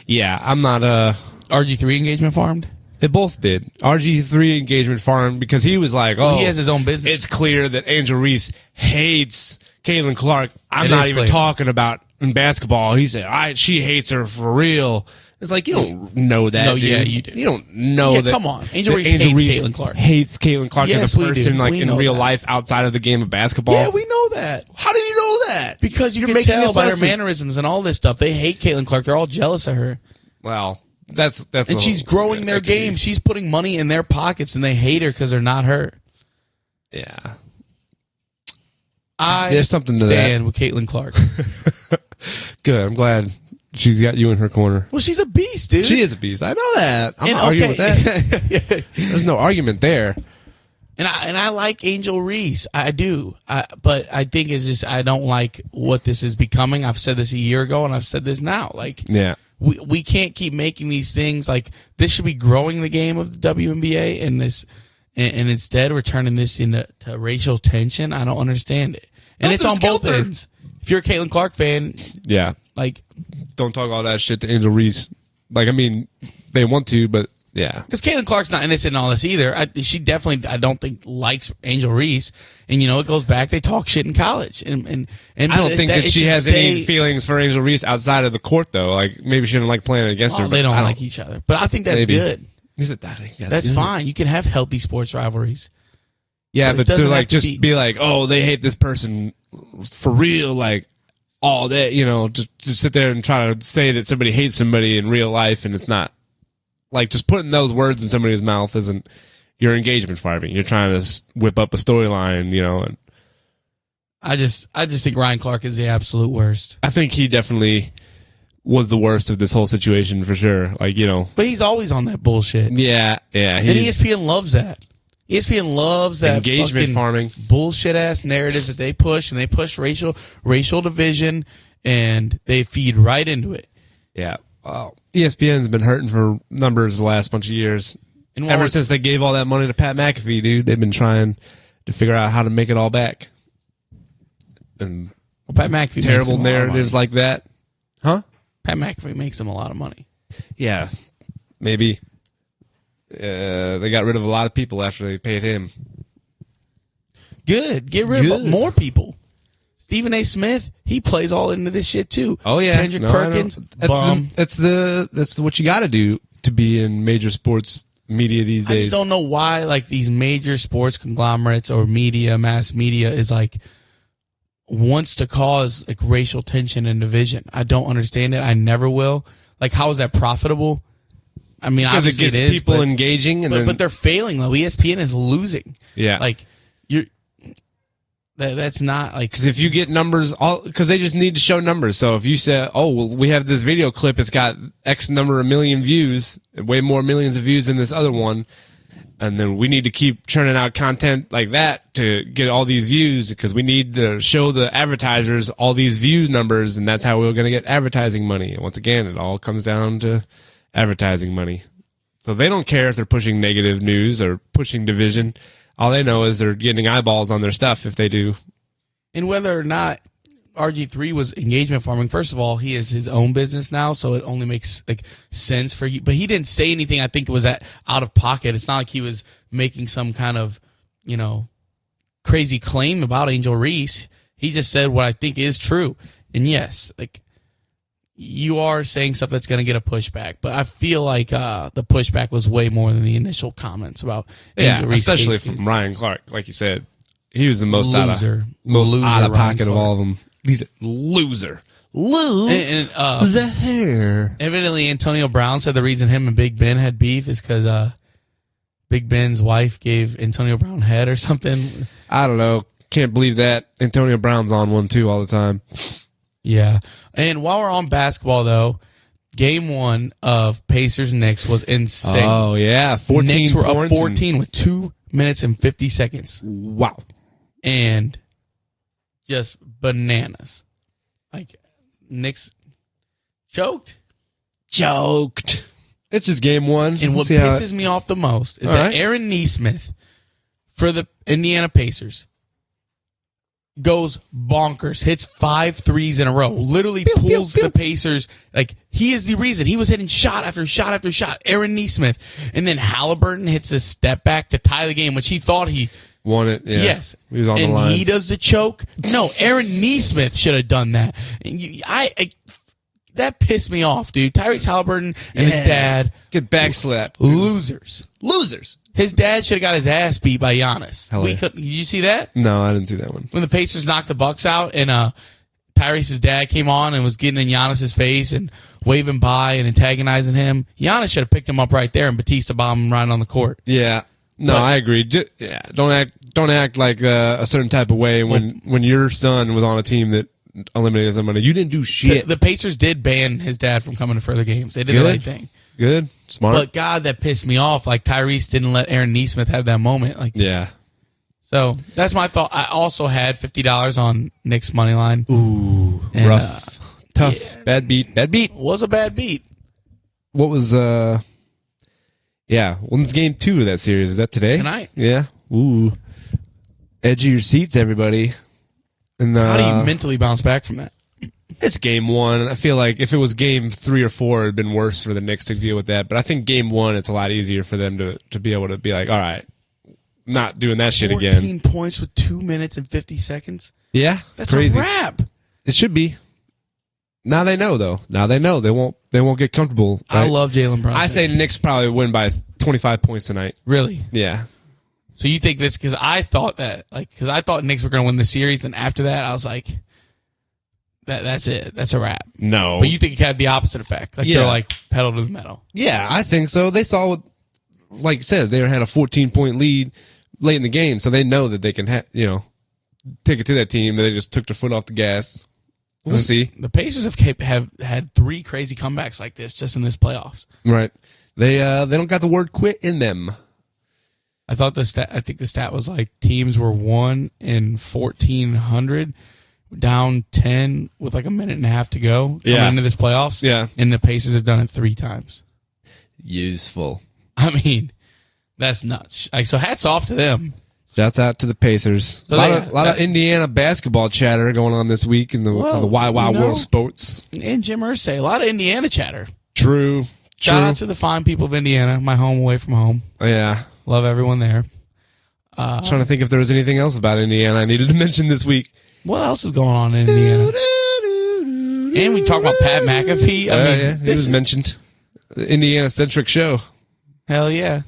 S2: Yeah, I'm not
S3: RG3 engagement farmed?
S2: They both did. RG3 engagement farmed because he was like,
S3: Well, he has his own business.
S2: It's clear that Angel Reese hates Caitlin Clark. I'm
S3: It
S2: not
S3: is
S2: even
S3: clear.
S2: talking about in basketball. He said, she hates her for real. It's like, you don't know that,
S3: No,
S2: dude.
S3: yeah, you do.
S2: You don't know
S3: Yeah,
S2: that.
S3: come on. Angel
S2: that
S3: Reese hates Caitlin Clark.
S2: Hates Caitlin Clark
S3: Yes,
S2: as a
S3: we do.
S2: person, like
S3: We
S2: in
S3: know
S2: real
S3: that.
S2: life outside of the game of basketball.
S3: Yeah, we know that.
S2: How do you know that?
S3: Because
S2: You're
S3: can
S2: making
S3: tell by her
S2: assessment.
S3: mannerisms and all this stuff. They hate Caitlin Clark. They're all jealous of her.
S2: Well, that's
S3: And she's growing their game. She's putting money in their pockets, and they hate her because they're not her.
S2: Yeah.
S3: I
S2: There's something to that.
S3: stand with Caitlin Clark.
S2: Good. I'm glad she's got you in her corner.
S3: Well, she's a beast, dude.
S2: She is a beast. I know that. I'm
S3: And
S2: not arguing with
S3: okay.
S2: that. There's no argument there.
S3: And I like Angel Reese. I do. But I think it's just I don't like what this is becoming. I've said this a year ago, and I've said this now. Like,
S2: Yeah.
S3: we can't keep making these things. Like, this should be growing the game of the WNBA, and this and instead we're turning this into racial tension. I don't understand it. And it's on both
S2: Helter-skelter.
S3: ends. If you're a Caitlin Clark fan,
S2: Yeah.
S3: like,
S2: Don't talk all that shit to Angel Reese. Like, I mean, they want to, but Yeah.
S3: Because Caitlin Clark's not innocent in all this either. She definitely, I don't think, likes Angel Reese. And, it goes back. They talk shit in college. And
S2: I don't think that she has any feelings for Angel Reese outside of the court, though. Like, maybe she didn't like playing against her.
S3: They don't like each other. But I think that's good. That's fine. You can have healthy sports rivalries.
S2: Yeah, but to like just be like, oh, they hate this person for real, like all day, to sit there and try to say that somebody hates somebody in real life, and it's not like just putting those words in somebody's mouth isn't your engagement farming. You're trying to whip up a storyline, And
S3: I just think Ryan Clark is the absolute worst.
S2: I think he definitely was the worst of this whole situation for sure. Like,
S3: But he's always on that bullshit.
S2: Yeah.
S3: And ESPN loves that. ESPN loves that
S2: engagement farming
S3: bullshit ass narratives that they push, and they push racial division, and they feed right into it.
S2: Yeah. Well, ESPN's been hurting for numbers the last bunch of years. Ever since they gave all that money to Pat McAfee, dude, they've been trying to figure out how to make it all back. And
S3: Pat McAfee
S2: terrible narratives like that. Huh?
S3: Pat McAfee makes them a lot of money.
S2: Yeah. Maybe. They got rid of a lot of people after they paid him.
S3: Good. Get rid of more people. Stephen A. Smith, he plays all into this shit too.
S2: Oh yeah,
S3: Kendrick Perkins,
S2: that's what you got to do to be in major sports media these days.
S3: I just don't know why like these major sports conglomerates or mass media is like wants to cause like racial tension and division. I don't understand it. I never will. Like, how is that profitable? I mean,
S2: because
S3: obviously
S2: it gets people engaging,
S3: but they're failing though. ESPN is losing.
S2: Yeah,
S3: like that's not like
S2: because if you get numbers, because they just need to show numbers. So if you say, "Oh, well, we have this video clip, it's got X number of million views, way more millions of views than this other one," and then we need to keep churning out content like that to get all these views because we need to show the advertisers all these views numbers, and that's how we're going to get advertising money. And once again, it all comes down to advertising money. So they don't care if they're pushing negative news or pushing division. All they know is they're getting eyeballs on their stuff if they do. And
S3: whether or not RG3 was engagement farming, first of all, he is his own business now, so it only makes like sense for you. But he didn't say anything I think it was out of pocket. It's not like he was making some kind of, crazy claim about Angel Reese. He just said what I think is true. And yes, like you are saying stuff that's going to get a pushback, but I feel like the pushback was way more than the initial comments about Angel Reese,
S2: especially from Ryan Clark, like you said. He was the most out of pocket of all of them. He's a loser.
S3: Evidently, Antonio Brown said the reason him and Big Ben had beef is because Big Ben's wife gave Antonio Brown head or something.
S2: I don't know. Can't believe that. Antonio Brown's on one too all the time.
S3: Yeah. And while we're on basketball, though, game 1 of Pacers-Knicks was insane.
S2: Oh, yeah. 14
S3: Knicks were
S2: points
S3: up 14 with 2 minutes and 50 seconds.
S2: Wow.
S3: And just bananas. Like, Knicks choked.
S2: It's just game 1.
S3: And what pisses me off the most is that Aaron Nesmith for the Indiana Pacers goes bonkers, hits 5 threes in a row, literally pulls the Pacers. Like, he is the reason. He was hitting shot after shot after shot. Aaron Nesmith. And then Halliburton hits a step back to tie the game, which he thought he
S2: won it. Yeah.
S3: Yes.
S2: He was on the line.
S3: And he does the choke. No, Aaron Nesmith should have done that. And that pissed me off, dude. Tyrese Halliburton and his dad.
S2: Get backslapped.
S3: Losers. His dad should have got his ass beat by Giannis. Did you see that?
S2: No, I didn't see that one.
S3: When the Pacers knocked the Bucks out and Tyrese's dad came on and was getting in Giannis's face and waving by and antagonizing him, Giannis should have picked him up right there and Batista bombed him right on the court.
S2: Yeah. No, I agree. Don't act like a certain type of way when your son was on a team that eliminated somebody. You didn't do shit.
S3: The Pacers did ban his dad from coming to further games. They did the right thing.
S2: Good. Smart.
S3: But God, that pissed me off. Like, Tyrese didn't let Aaron Nesmith have that moment. Like,
S2: yeah.
S3: So that's my thought. I also had $50 on Knicks money line.
S2: Ooh, and, rough, tough, yeah, bad beat.
S3: Was a bad beat.
S2: What was when's game 2 of that series? Is that today?
S3: Tonight.
S2: Yeah. Ooh. Edge of your seats, everybody. And
S3: how do you mentally bounce back from that?
S2: It's game one. I feel like if it was game 3 or 4, it'd been worse for the Knicks to deal with that. But I think game 1, it's a lot easier for them to be able to be like, all right, not doing that shit
S3: 14
S2: again.
S3: 14 points with 2 minutes and 50 seconds.
S2: Yeah,
S3: That's
S2: crazy.
S3: a wrap.
S2: It should be. Now they know, though. Now they know they won't get comfortable. Right?
S3: I love Jalen Brunson.
S2: I say the Knicks probably win by 25 points tonight.
S3: Really?
S2: Yeah.
S3: So you think this, because I thought Knicks were going to win the series, and after that, I was like, that's it. That's a wrap.
S2: No.
S3: But you think it had the opposite effect. Like, they're like pedal to the metal.
S2: Yeah, I think so. They saw, like I said, they had a 14-point lead late in the game, so they know that they can, take it to that team. They just took their foot off the gas. We'll see.
S3: The Pacers have had 3 crazy comebacks like this just in this playoffs.
S2: Right. They don't got the word quit in them.
S3: I think the stat was like teams were 1 in 1,400, down 10 with like a minute and a half to go coming into this playoffs.
S2: Yeah.
S3: And the Pacers have done it 3 times.
S2: Useful.
S3: I mean, that's nuts. Like, so hats off to them.
S2: Shouts out to the Pacers.
S3: So
S2: a lot of Indiana basketball chatter going on this week in the Wild World of Sports.
S3: And Jim Irsay, a lot of Indiana chatter.
S2: True.
S3: Shout out to the fine people of Indiana, my home away from home.
S2: Yeah.
S3: Love everyone there.
S2: I'm trying to think if there was anything else about Indiana I needed to mention this week.
S3: What else is going on in Indiana? And we talk about Pat McAfee.
S2: Yeah, he was mentioned. The Indiana-centric show.
S3: Hell yeah.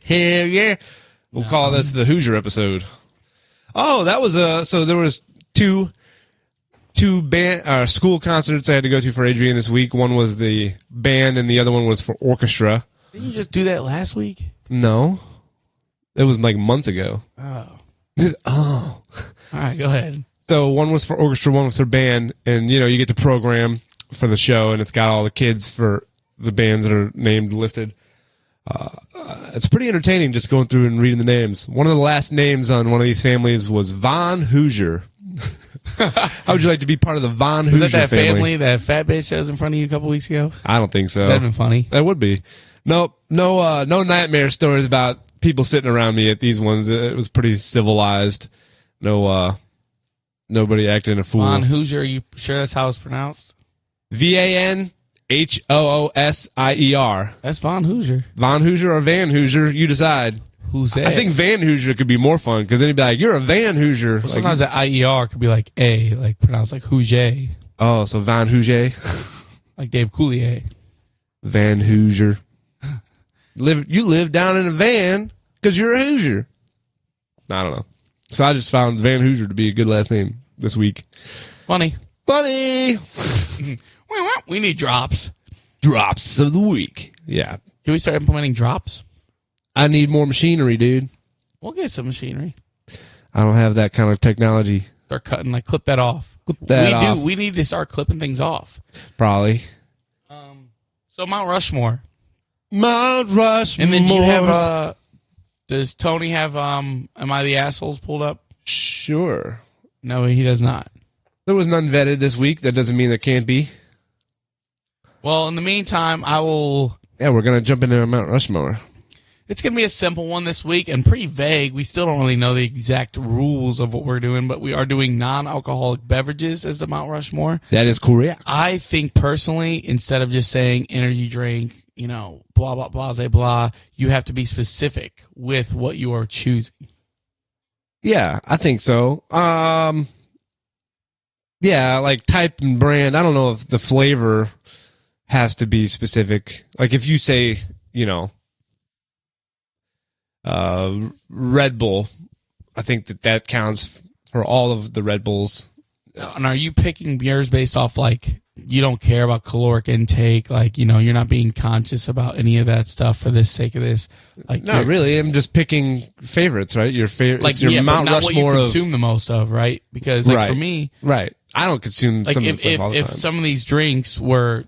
S2: Hell yeah. We'll call this the Hoosier episode. Oh, that was so there was two band school concerts I had to go to for Adrian this week. One was the band and the other one was for orchestra.
S3: Didn't you just do that last week?
S2: No. It was like months ago.
S3: Oh.
S2: All
S3: right, go ahead.
S2: So one was for orchestra, one was for band, and you get the program for the show, and it's got all the kids for the bands that are named listed. It's pretty entertaining just going through and reading the names. One of the last names on one of these families was Von Hoosier. How would you like to be part of the Von Hoosier
S3: Was that
S2: family?
S3: that fat bitch that was in front of you a couple weeks ago?
S2: I don't think so.
S3: That'd been funny.
S2: That would be. No nightmare stories about people sitting around me at these ones. It was pretty civilized. No, nobody acting a fool.
S3: Von Hoosier, are you sure that's how it's pronounced?
S2: VanHoosier.
S3: That's Von Hoosier.
S2: Von Hoosier or Van Hoosier, you decide.
S3: Who's that?
S2: I think Van Hoosier could be more fun because then he'd be like, "You're a Van Hoosier."
S3: Well, sometimes that IER could be like A, like pronounced like Hoosier.
S2: Oh, so Van Hoosier,
S3: like Dave Coulier.
S2: Van Hoosier. You live down in a van because you're a Hoosier. I don't know. So I just found Van Hoosier to be a good last name this week.
S3: Funny. We need drops.
S2: Drops of the week. Yeah.
S3: Can we start implementing drops?
S2: I need more machinery, dude.
S3: We'll get some machinery.
S2: I don't have that kind of technology.
S3: Start cutting, clip that off.
S2: Clip that off.
S3: We need to start clipping things off.
S2: Probably.
S3: So Mount Rushmore.
S2: Mount Rushmore.
S3: And then do you have, does Tony have, Am I the Assholes pulled up?
S2: Sure.
S3: No, he does not.
S2: There was none vetted this week. That doesn't mean there can't be.
S3: Well, in the meantime, I will...
S2: Yeah, we're going to jump into Mount Rushmore.
S3: It's going to be a simple one this week and pretty vague. We still don't really know the exact rules of what we're doing, but we are doing non-alcoholic beverages as the Mount Rushmore.
S2: That is correct.
S3: I think personally, instead of just saying energy drink, blah, blah, blah, blah, blah, you have to be specific with what you are choosing.
S2: Yeah, I think so. Yeah, like type and brand. I don't know if the flavor has to be specific. Like if you say, Red Bull, I think that counts for all of the Red Bulls.
S3: And are you picking beers based off you don't care about caloric intake, you're not being conscious about any of that stuff for the sake of this?
S2: Not really. I'm just picking favorites, right? Your favorite, your Mount Rushmore
S3: what you consume the most of, right? Because for me,
S2: right, I don't consume some of this stuff all the time.
S3: If some of these drinks were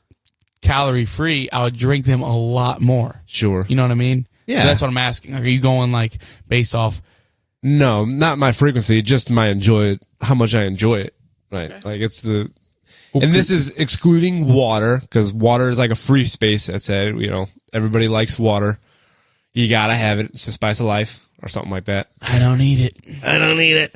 S3: calorie free, I would drink them a lot more.
S2: Sure,
S3: you know what I mean?
S2: Yeah,
S3: so that's what I'm asking. Are you going based off?
S2: No, not my frequency, just how much I enjoy it. Right, okay. It's the. And this is excluding water, because water is like a free space. I said, everybody likes water. You gotta have it. It's the spice of life, or something like that.
S3: I don't need it.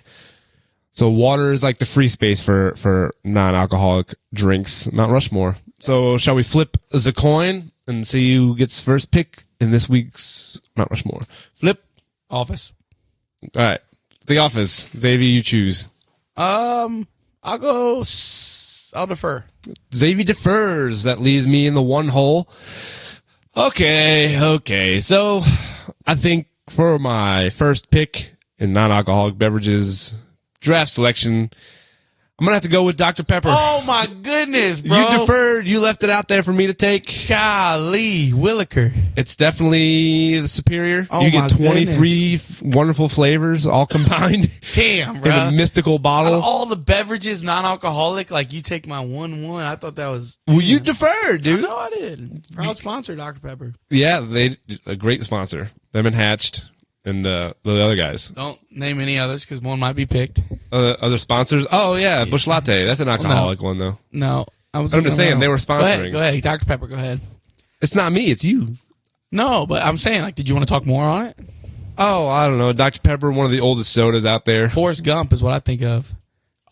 S2: So water is like the free space for non-alcoholic drinks, Mount Rushmore. So shall we flip the coin and see who gets first pick in this week's Mount Rushmore? Flip.
S3: Office.
S2: All right. The Office. Xavier, you choose.
S3: I'll defer.
S2: Xavier defers. That leaves me in the one hole. Okay. So I think for my first pick in non-alcoholic beverages draft selection, I'm going to have to go with Dr. Pepper.
S3: Oh, my goodness, bro.
S2: You deferred. You left it out there for me to take.
S3: Golly, Williker.
S2: It's definitely the superior.
S3: Oh,
S2: you
S3: my
S2: get 23 wonderful flavors all combined.
S3: Damn,
S2: In
S3: bro.
S2: a mystical
S3: Out
S2: bottle.
S3: of all the beverages, non-alcoholic, like you take my 1-1. I thought that was...
S2: Well, you deferred, dude.
S3: No, I did. Proud sponsor, Dr. Pepper.
S2: Yeah, they a great sponsor. Them and Hatched and the other guys.
S3: Don't name any others because one might be picked.
S2: Other sponsors. Oh, yeah, Busch Latte. That's an alcoholic one, though.
S3: No.
S2: I'm just saying, they were sponsoring.
S3: Go ahead, Dr. Pepper, go ahead.
S2: It's not me, it's you.
S3: No, but I'm saying, like, did you want to talk more on it?
S2: Oh, I don't know. Dr. Pepper, one of the oldest sodas out there.
S3: Forrest Gump is what I think of.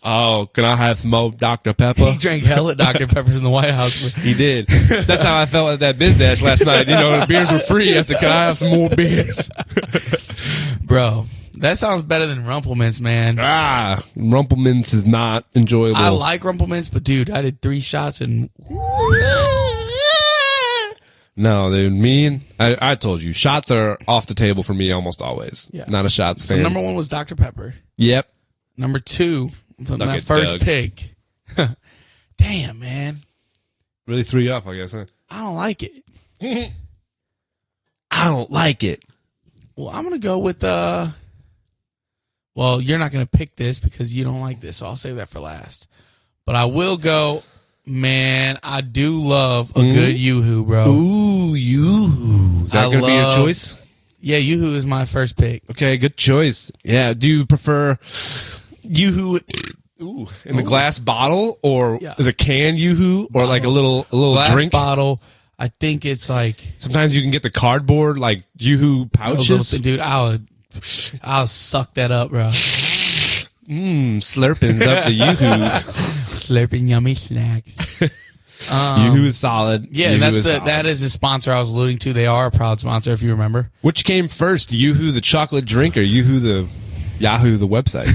S2: Oh, can I have some more Dr. Pepper?
S3: He drank hella Dr. Peppers in the White House.
S2: He did. That's how I felt at that biz dash last night. You know, the beers were free. I said, can I have some more beers?
S3: Bro, that sounds better than Rumplemints, man.
S2: Rumplemints is not enjoyable.
S3: I like Rumplemints, but dude, I did 3 shots and...
S2: No, dude, I told you, shots are off the table for me almost always.
S3: Yeah.
S2: Not a shots fan.
S3: So number 1 was Dr. Pepper.
S2: Yep.
S3: Number 2, from
S2: Look
S3: that
S2: at
S3: first
S2: Doug.
S3: pick. Damn, man.
S2: Really threw you off, I guess, huh?
S3: I don't like it.
S2: I don't like it.
S3: Well, I'm going to go with, well, you're not going to pick this because you don't like this, so I'll save that for last. But I will go, man, I do love a good Yoo-Hoo, bro.
S2: Ooh, Yoo-Hoo. Is that going to be your choice?
S3: Yeah, Yoo-Hoo is my first pick.
S2: Okay, good choice. Yeah, do you prefer Yoo-Hoo in the glass bottle, or is it canned Yoo-Hoo, or like a little
S3: Glass
S2: drink?
S3: bottle, I think it's like...
S2: Sometimes you can get the cardboard, like Yoo-Hoo pouches.
S3: Dude, I'll suck that up, bro.
S2: Slurpings up the Yoo-Hoo.
S3: Slurping yummy snacks.
S2: Yoo-Hoo is solid.
S3: Yeah,
S2: Yoo-Hoo
S3: that is the sponsor I was alluding to. They are a proud sponsor, if you remember.
S2: Which came first, Yoo-Hoo the chocolate drink or Yoo-Hoo the Yahoo the website?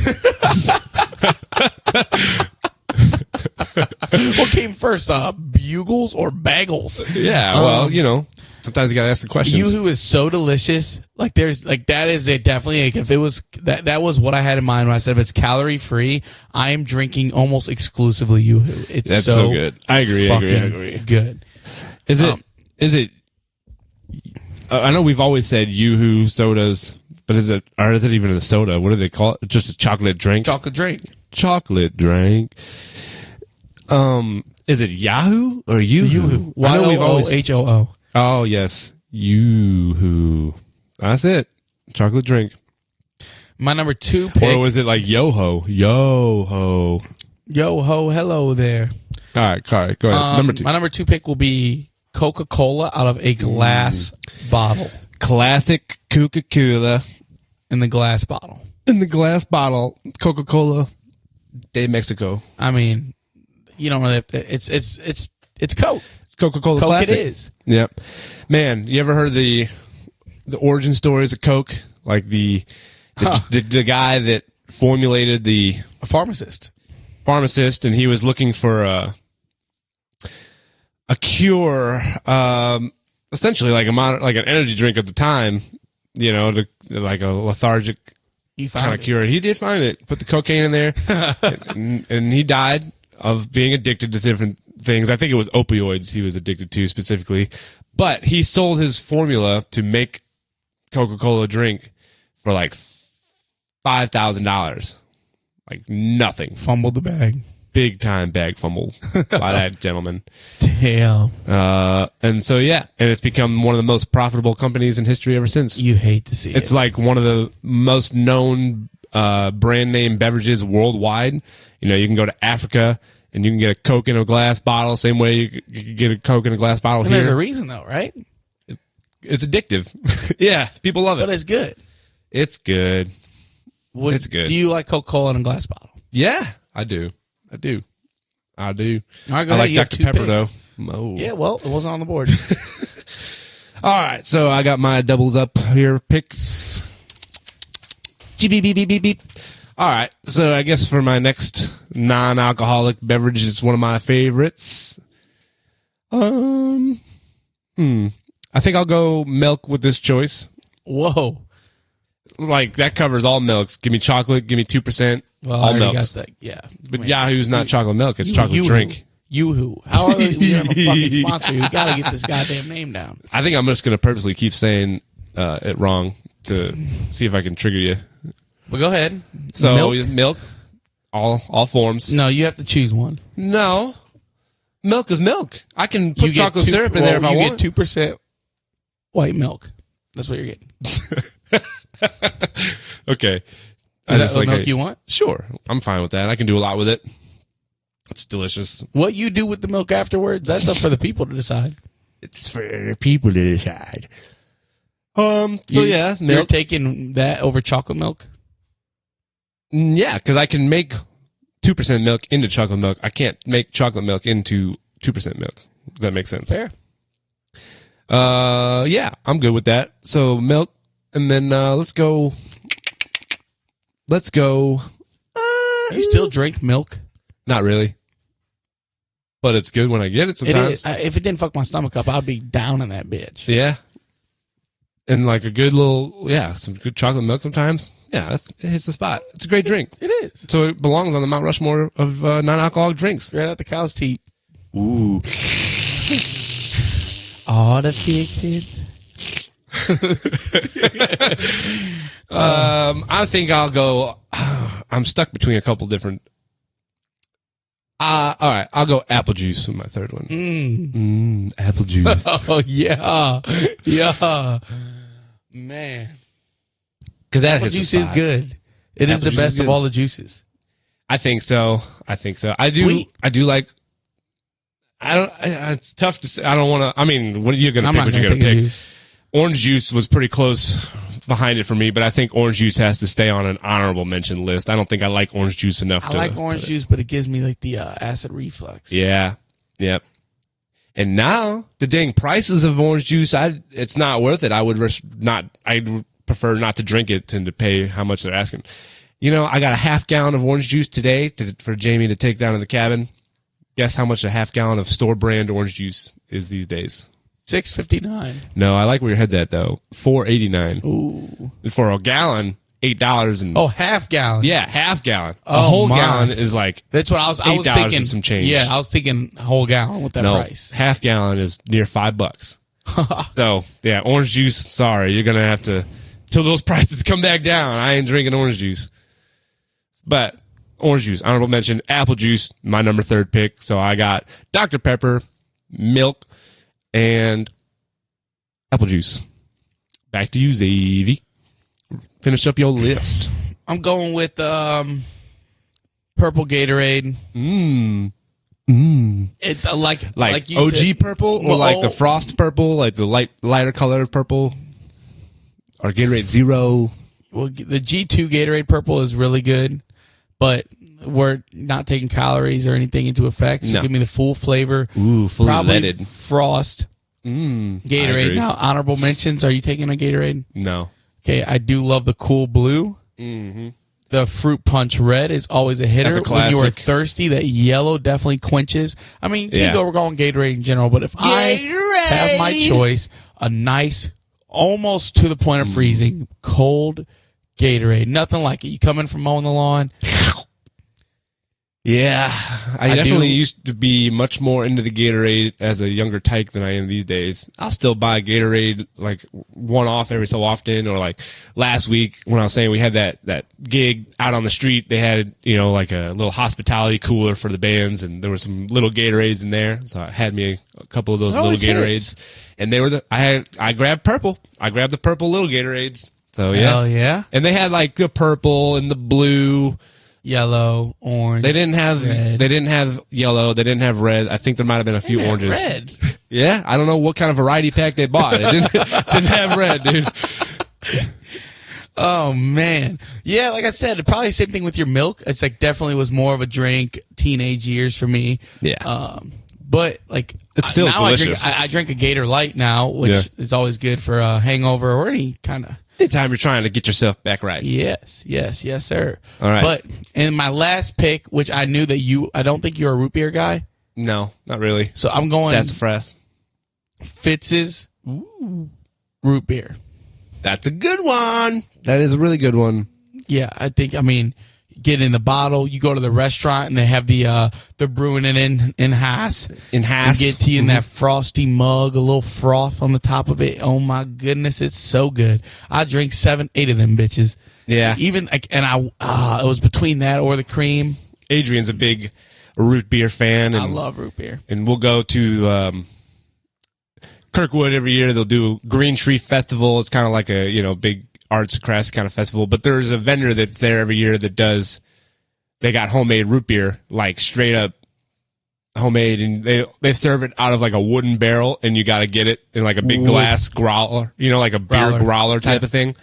S3: What came first, bugles or bagels?
S2: Yeah, well, you know, sometimes you gotta ask the questions.
S3: Yoo-Hoo is so delicious. Like there's like that is a definitely like, if it was that was what I had in mind when I said if it's calorie free, I am drinking almost exclusively Yoo-Hoo. It's
S2: That's so good. I agree.
S3: Good.
S2: Is it? I know we've always said Yoo-Hoo sodas, but is it even a soda? What do they call it? Just a chocolate drink?
S3: Chocolate drink.
S2: Chocolate drink. Is it Yahoo or Yoo-Hoo?
S3: Yoohoo.
S2: Oh yes, Yoo-Hoo. That's it. Chocolate drink.
S3: My number 2 pick.
S2: Or was it like Yo-Ho? Yo-Ho.
S3: Yo-ho, hello there.
S2: All right, go ahead. Number 2.
S3: My number 2 pick will be Coca-Cola out of a glass bottle.
S2: Classic Coca-Cola.
S3: In the glass bottle.
S2: In the glass bottle. Coca-Cola de Mexico.
S3: I mean, you don't really have to, it's Coke.
S2: It's Coca-Cola
S3: Coke
S2: Classic.
S3: it is.
S2: Yep. Man, you ever heard the origin stories of Coke? Like the guy that formulated
S3: A pharmacist,
S2: and he was looking for a cure, essentially like an energy drink at the time, you know, like a lethargic kind of cure. He did find it, put the cocaine in there, and he died of being addicted to different things. I think it was opioids he was addicted to specifically, but he sold his formula to make Coca-Cola drink for like $5,000. Like nothing.
S3: Fumbled the bag.
S2: Big time bag fumble by that gentleman.
S3: Damn.
S2: And so, yeah, and it's become one of the most profitable companies in history ever since.
S3: You hate to see it.
S2: It's like one of the most known brand name beverages worldwide. You know, you can go to Africa and you can get a Coke in a glass bottle, same way you can get a Coke in a glass bottle
S3: And
S2: here.
S3: there's a reason, though, right?
S2: It's addictive. Yeah, people love it.
S3: But it's good.
S2: It's good. It's good.
S3: Do you like Coca-Cola in a glass bottle?
S2: Yeah, I do. I
S3: All right, go
S2: I
S3: ahead.
S2: like
S3: You have
S2: Dr.
S3: 2
S2: Pepper,
S3: picks.
S2: though. Oh.
S3: Yeah, well, it wasn't on the board.
S2: All right, so I got my doubles up here picks. Beep, beep, beep, beep, beep. All right, so I guess for my next non-alcoholic beverage, it's one of my favorites. I think I'll go milk with this choice.
S3: Whoa.
S2: Like, that covers all milks. Give me chocolate, give me 2%,
S3: Well,
S2: all
S3: I already
S2: milks.
S3: got that. Yeah.
S2: But Yahoo's not chocolate milk, it's chocolate drink.
S3: Yoo-hoo. How are we going to fucking sponsor you? We got to get this goddamn name down.
S2: I think I'm just going to purposely keep saying it wrong to see if I can trigger you.
S3: Well, go ahead.
S2: So, milk all forms.
S3: No, you have to choose one.
S2: No. Milk is milk. I can put
S3: You get
S2: chocolate syrup in there if I want.
S3: You get 2% white milk. That's what you're getting.
S2: Okay.
S3: Is that what milk you want?
S2: Sure. I'm fine with that. I can do a lot with it. It's delicious.
S3: What you do with the milk afterwards, that's up for the people to decide.
S2: It's for the people to decide. So yeah,
S3: You're
S2: milk.
S3: taking that over chocolate milk?
S2: Yeah, because I can make 2% milk into chocolate milk. I can't make chocolate milk into 2% milk. Does that make sense?
S3: Fair.
S2: Yeah, I'm good with that. So milk, and then let's go.
S3: You still drink milk?
S2: Not really, but it's good when I get it sometimes.
S3: It is. If it didn't fuck my stomach up, I'd be down in that bitch.
S2: Yeah, and like a good some good chocolate milk sometimes. Yeah, it hits the spot. It's a great drink.
S3: It is.
S2: So it belongs on the Mount Rushmore of non-alcoholic drinks.
S3: Right out the cow's teeth.
S2: Ooh.
S3: All the fixin'.
S2: I think I'll go. I'm stuck between a couple different. All right, I'll go apple juice with my third one. Apple juice.
S3: Oh, yeah. Yeah. Man.
S2: Because that
S3: Apple
S2: hits the
S3: juice is
S2: spot.
S3: good. It is
S2: Apple
S3: the
S2: juice
S3: best
S2: is
S3: of
S2: good.
S3: all the juices.
S2: I think so. I do like. It's tough to say. I don't want to. I mean, what are you going to
S3: I'm
S2: pick?
S3: not
S2: What you
S3: going to
S2: going to
S3: take a
S2: pick?
S3: juice.
S2: Orange juice was pretty close behind it for me, but I think orange juice has to stay on an honorable mention list. I don't think I like orange juice enough.
S3: I like orange juice, but it gives me like the acid reflux.
S2: Yeah. Yep. And now the dang prices of orange juice, it's not worth it. I'd prefer not to drink it than to pay how much they're asking. You know, I got a half gallon of orange juice today for Jamie to take down to the cabin. Guess how much a half gallon of store brand orange juice is these days?
S3: $6.59.
S2: No, I like where your head's at though. $4.89.
S3: Ooh.
S2: For a gallon, $8 and
S3: Half gallon.
S2: yeah, half gallon. A
S3: Oh,
S2: whole
S3: my.
S2: gallon is like
S3: That's what I was
S2: $8
S3: thinking.
S2: and some change.
S3: Yeah, I was thinking a whole gallon with that
S2: no,
S3: price.
S2: half gallon is near $5. So yeah, orange juice. Sorry, you're gonna have to till those prices come back down. I ain't drinking orange juice. But orange juice, honorable mention. Apple juice, my number 3rd pick. So I got Dr. Pepper, milk, and apple juice. Back to you, Zavy. Finish up your list.
S3: I'm going with purple Gatorade. It like you
S2: OG
S3: said,
S2: purple or like the frost purple, like the lighter color purple, or Gatorade Zero.
S3: Well, the G2 Gatorade purple is really good, but we're not taking calories or anything into effect. So
S2: No.
S3: give me the full flavor.
S2: Ooh, fully
S3: Probably
S2: leaded.
S3: Frost
S2: I
S3: Gatorade.
S2: agree.
S3: Now, honorable mentions. Are you taking a Gatorade?
S2: No.
S3: Okay, I do love the cool blue. The fruit punch red is always a hitter.
S2: That's a
S3: When you are
S2: classic.
S3: thirsty, that yellow definitely quenches. I mean, you can go going Gatorade in general, but if I have my choice, a nice, almost to the point of freezing, cold Gatorade. Nothing like it. You come in from mowing the lawn.
S2: Yeah, I
S3: I
S2: definitely
S3: do-
S2: used to be much more into the Gatorade as a younger tyke than I am these days. I'll still buy Gatorade like one off every so often, or like last week when I was saying we had that gig out on the street, they had, you know, like a little hospitality cooler for the bands, and there were some little Gatorades in there, so I had me a couple of those little
S3: always
S2: Gatorades, and they were I grabbed purple. I grabbed the purple little Gatorades. So yeah,
S3: Hell yeah.
S2: and they had like the purple and the blue.
S3: Yellow, orange.
S2: They didn't have
S3: red.
S2: they didn't have yellow. They didn't have red. I think there might have been a few
S3: Yeah,
S2: oranges.
S3: red.
S2: Yeah, I don't know what kind of variety pack they bought. It didn't have red, dude.
S3: Oh man, yeah. Like I said, probably the same thing with your milk. It's like definitely was more of a drink teenage years for me.
S2: Yeah.
S3: But like
S2: it's still
S3: now
S2: delicious.
S3: I drink a Gator Light now, which is always good for a hangover or any kind of.
S2: Anytime you're trying to get yourself back right.
S3: Yes, sir.
S2: All right.
S3: But in my last pick, which I knew that I don't think you're a root beer guy.
S2: No, not really.
S3: So I'm going
S2: Sassafras.
S3: Fitz's root beer.
S2: That's a good one. That is a really good one.
S3: Yeah, I mean, get in the bottle. You go to the restaurant and they have they're brewing it in Haas.
S2: In Haas.
S3: They get to you in that frosty mug, a little froth on the top of it. Oh my goodness, it's so good. I drink 7, 8 of them bitches.
S2: Yeah.
S3: Even like, and it was between that or the cream.
S2: Adrian's a big root beer fan. And,
S3: I love root beer.
S2: And we'll go to Kirkwood every year. They'll do Green Tree Festival. It's kind of like a big arts crafts kind of festival. But there's a vendor that's there every year that they got homemade root beer, like straight up homemade, and they serve it out of like a wooden barrel, and you got to get it in like a big glass growler, like a beer growler type of thing.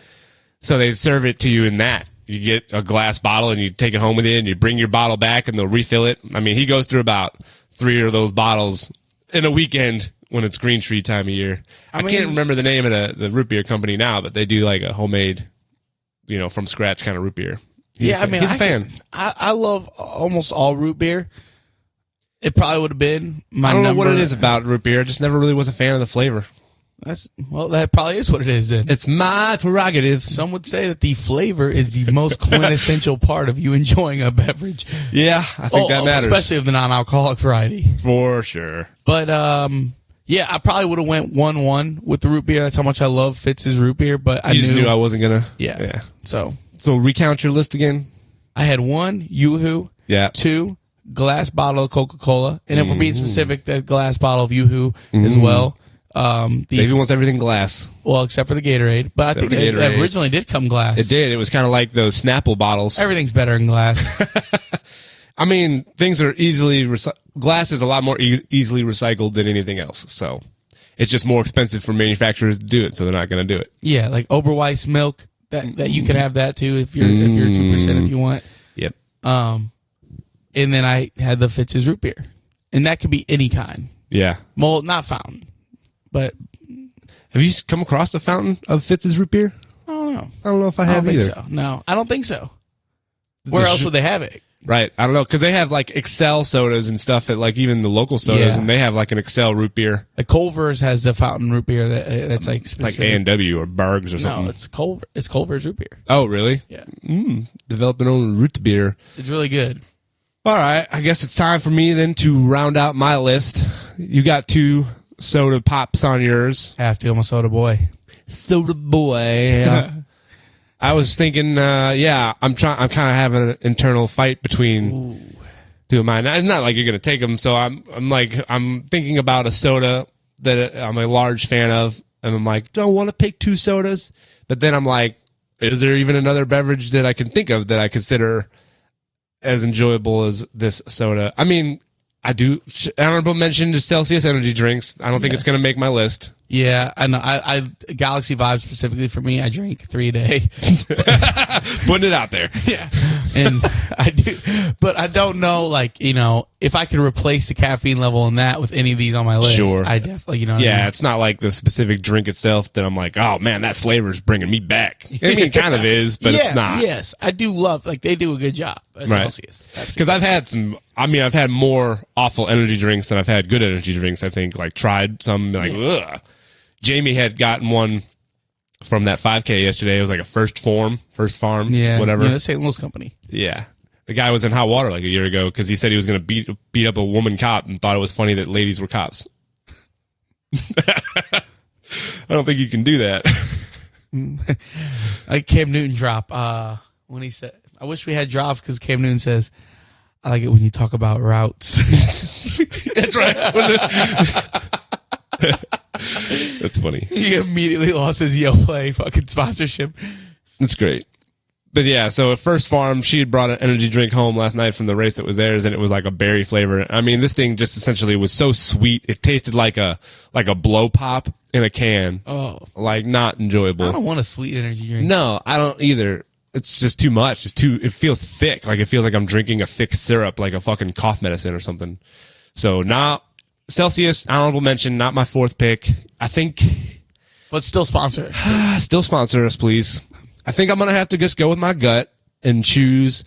S2: So they serve it to you in that. You get a glass bottle and you take it home with you, and you bring your bottle back and they'll refill it. I mean, he goes through about 3 of those bottles in a weekend when it's Green Tree time of year. I can't remember the name of the root beer company now, but they do like a homemade, from scratch kind of root beer. He's a fan.
S3: I love almost all root beer. It probably would have been my number.
S2: I don't know what it is about root beer. I just never really was a fan of the flavor.
S3: That probably is what it is then.
S2: It's my prerogative.
S3: Some would say that the flavor is the most quintessential part of you enjoying a beverage.
S2: Yeah, I think that matters.
S3: Especially of the non-alcoholic variety.
S2: For sure.
S3: But, yeah, I probably would have went 1-1 with the root beer. That's how much I love Fitz's root beer, but I
S2: just knew I wasn't going to.
S3: Yeah. So
S2: recount your list again.
S3: I had 1, Yoo-Hoo.
S2: Yeah.
S3: 2, glass bottle of Coca-Cola. And if we're being specific, the glass bottle of Yoo-Hoo as well.
S2: Baby wants everything glass.
S3: Well, except for the Gatorade. But I think it originally did come glass.
S2: It did. It was kind of like those Snapple bottles.
S3: Everything's better in glass.
S2: I mean, things are glass is a lot more easily recycled than anything else. So it's just more expensive for manufacturers to do it, so they're not going to do it.
S3: Yeah, like Oberweis milk, that you can have that too if you're 2% if you want.
S2: Yep.
S3: And then I had the Fitz's root beer. And that could be any kind.
S2: Yeah.
S3: Well, not fountain. But
S2: have you come across the fountain of Fitz's root beer?
S3: I don't know.
S2: I don't know if I have either.
S3: So. No, I don't think so. Where else would they have it?
S2: Right. I don't know, because they have like Excel sodas and stuff at like even the local sodas, and they have like an Excel root beer.
S3: Like Culver's has the fountain root beer that's like specific.
S2: Like A&W or Berg's or something.
S3: No, it's Culver's root beer.
S2: Oh, really?
S3: Yeah.
S2: Develop their own root beer.
S3: It's really good.
S2: All right. I guess it's time for me then to round out my list. You got 2 soda pops on yours.
S3: Have to. I'm a soda boy.
S2: Soda boy. I was thinking, I'm kind of having an internal fight between 2 of mine. It's not like you're going to take them. So I'm thinking about a soda that I'm a large fan of. And I'm like, don't want to pick 2 sodas. But then I'm like, is there even another beverage that I can think of that I consider as enjoyable as this soda? I mean, I do honorable mention to Celsius energy drinks. I don't think it's going to make my list.
S3: Yeah, I know. I Galaxy Vibe specifically for me, I drink 3 a day.
S2: Putting it out there.
S3: Yeah. And I do, but I don't know, if I could replace the caffeine level in that with any of these on my list.
S2: Sure.
S3: I definitely,
S2: It's not like the specific drink itself that I'm like, oh man, that flavor is bringing me back. I mean, it kind of is, but it's not.
S3: Yes, I do love, they do a good job at Celsius.
S2: Because I've had more awful energy drinks than I've had good energy drinks, I think. Tried some, ugh. Jamie had gotten one from that 5K yesterday. It was like a First Farm, whatever.
S3: Yeah, the St. Louis company.
S2: Yeah. The guy was in hot water a year ago because he said he was going to beat up a woman cop and thought it was funny that ladies were cops. I don't think you can do that.
S3: Like Cam Newton drop when he said, I wish we had drops because Cam Newton says, I like it when you talk about routes.
S2: That's right. That's funny.
S3: He immediately lost his Yo Play fucking sponsorship.
S2: That's great. But yeah, so at First Farm, she had brought an energy drink home last night from the race that was theirs, and it was like a berry flavor. I mean, this thing just essentially was so sweet. It tasted like a blow pop in a can.
S3: Oh,
S2: like not enjoyable.
S3: I don't want a sweet energy drink.
S2: No, I don't either. It's just too much. It feels thick. Like it feels like I'm drinking a thick syrup, like a fucking cough medicine or something. So now Celsius, honorable mention, not my fourth pick. I think.
S3: But still sponsor us.
S2: Still sponsor us, please. I think I'm going to have to just go with my gut and choose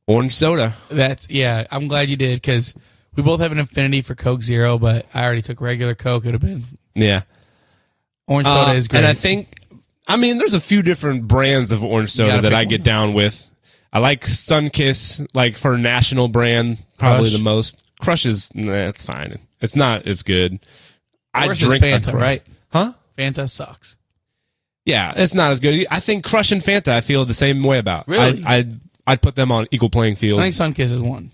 S2: orange soda.
S3: I'm glad you did, because we both have an affinity for Coke Zero, but I already took regular Coke. It would have been.
S2: Yeah.
S3: Orange soda is great.
S2: And I think, there's a few different brands of orange soda that I get down with. I like Sunkiss, like for national brand, probably the most. Crush is, it's fine. It's not as good. I drink
S3: Fanta, right?
S2: Huh?
S3: Fanta sucks.
S2: Yeah, it's not as good. I think Crush and Fanta I feel the same way about.
S3: Really?
S2: I'd put them on equal playing field.
S3: I think Sunkiss is one.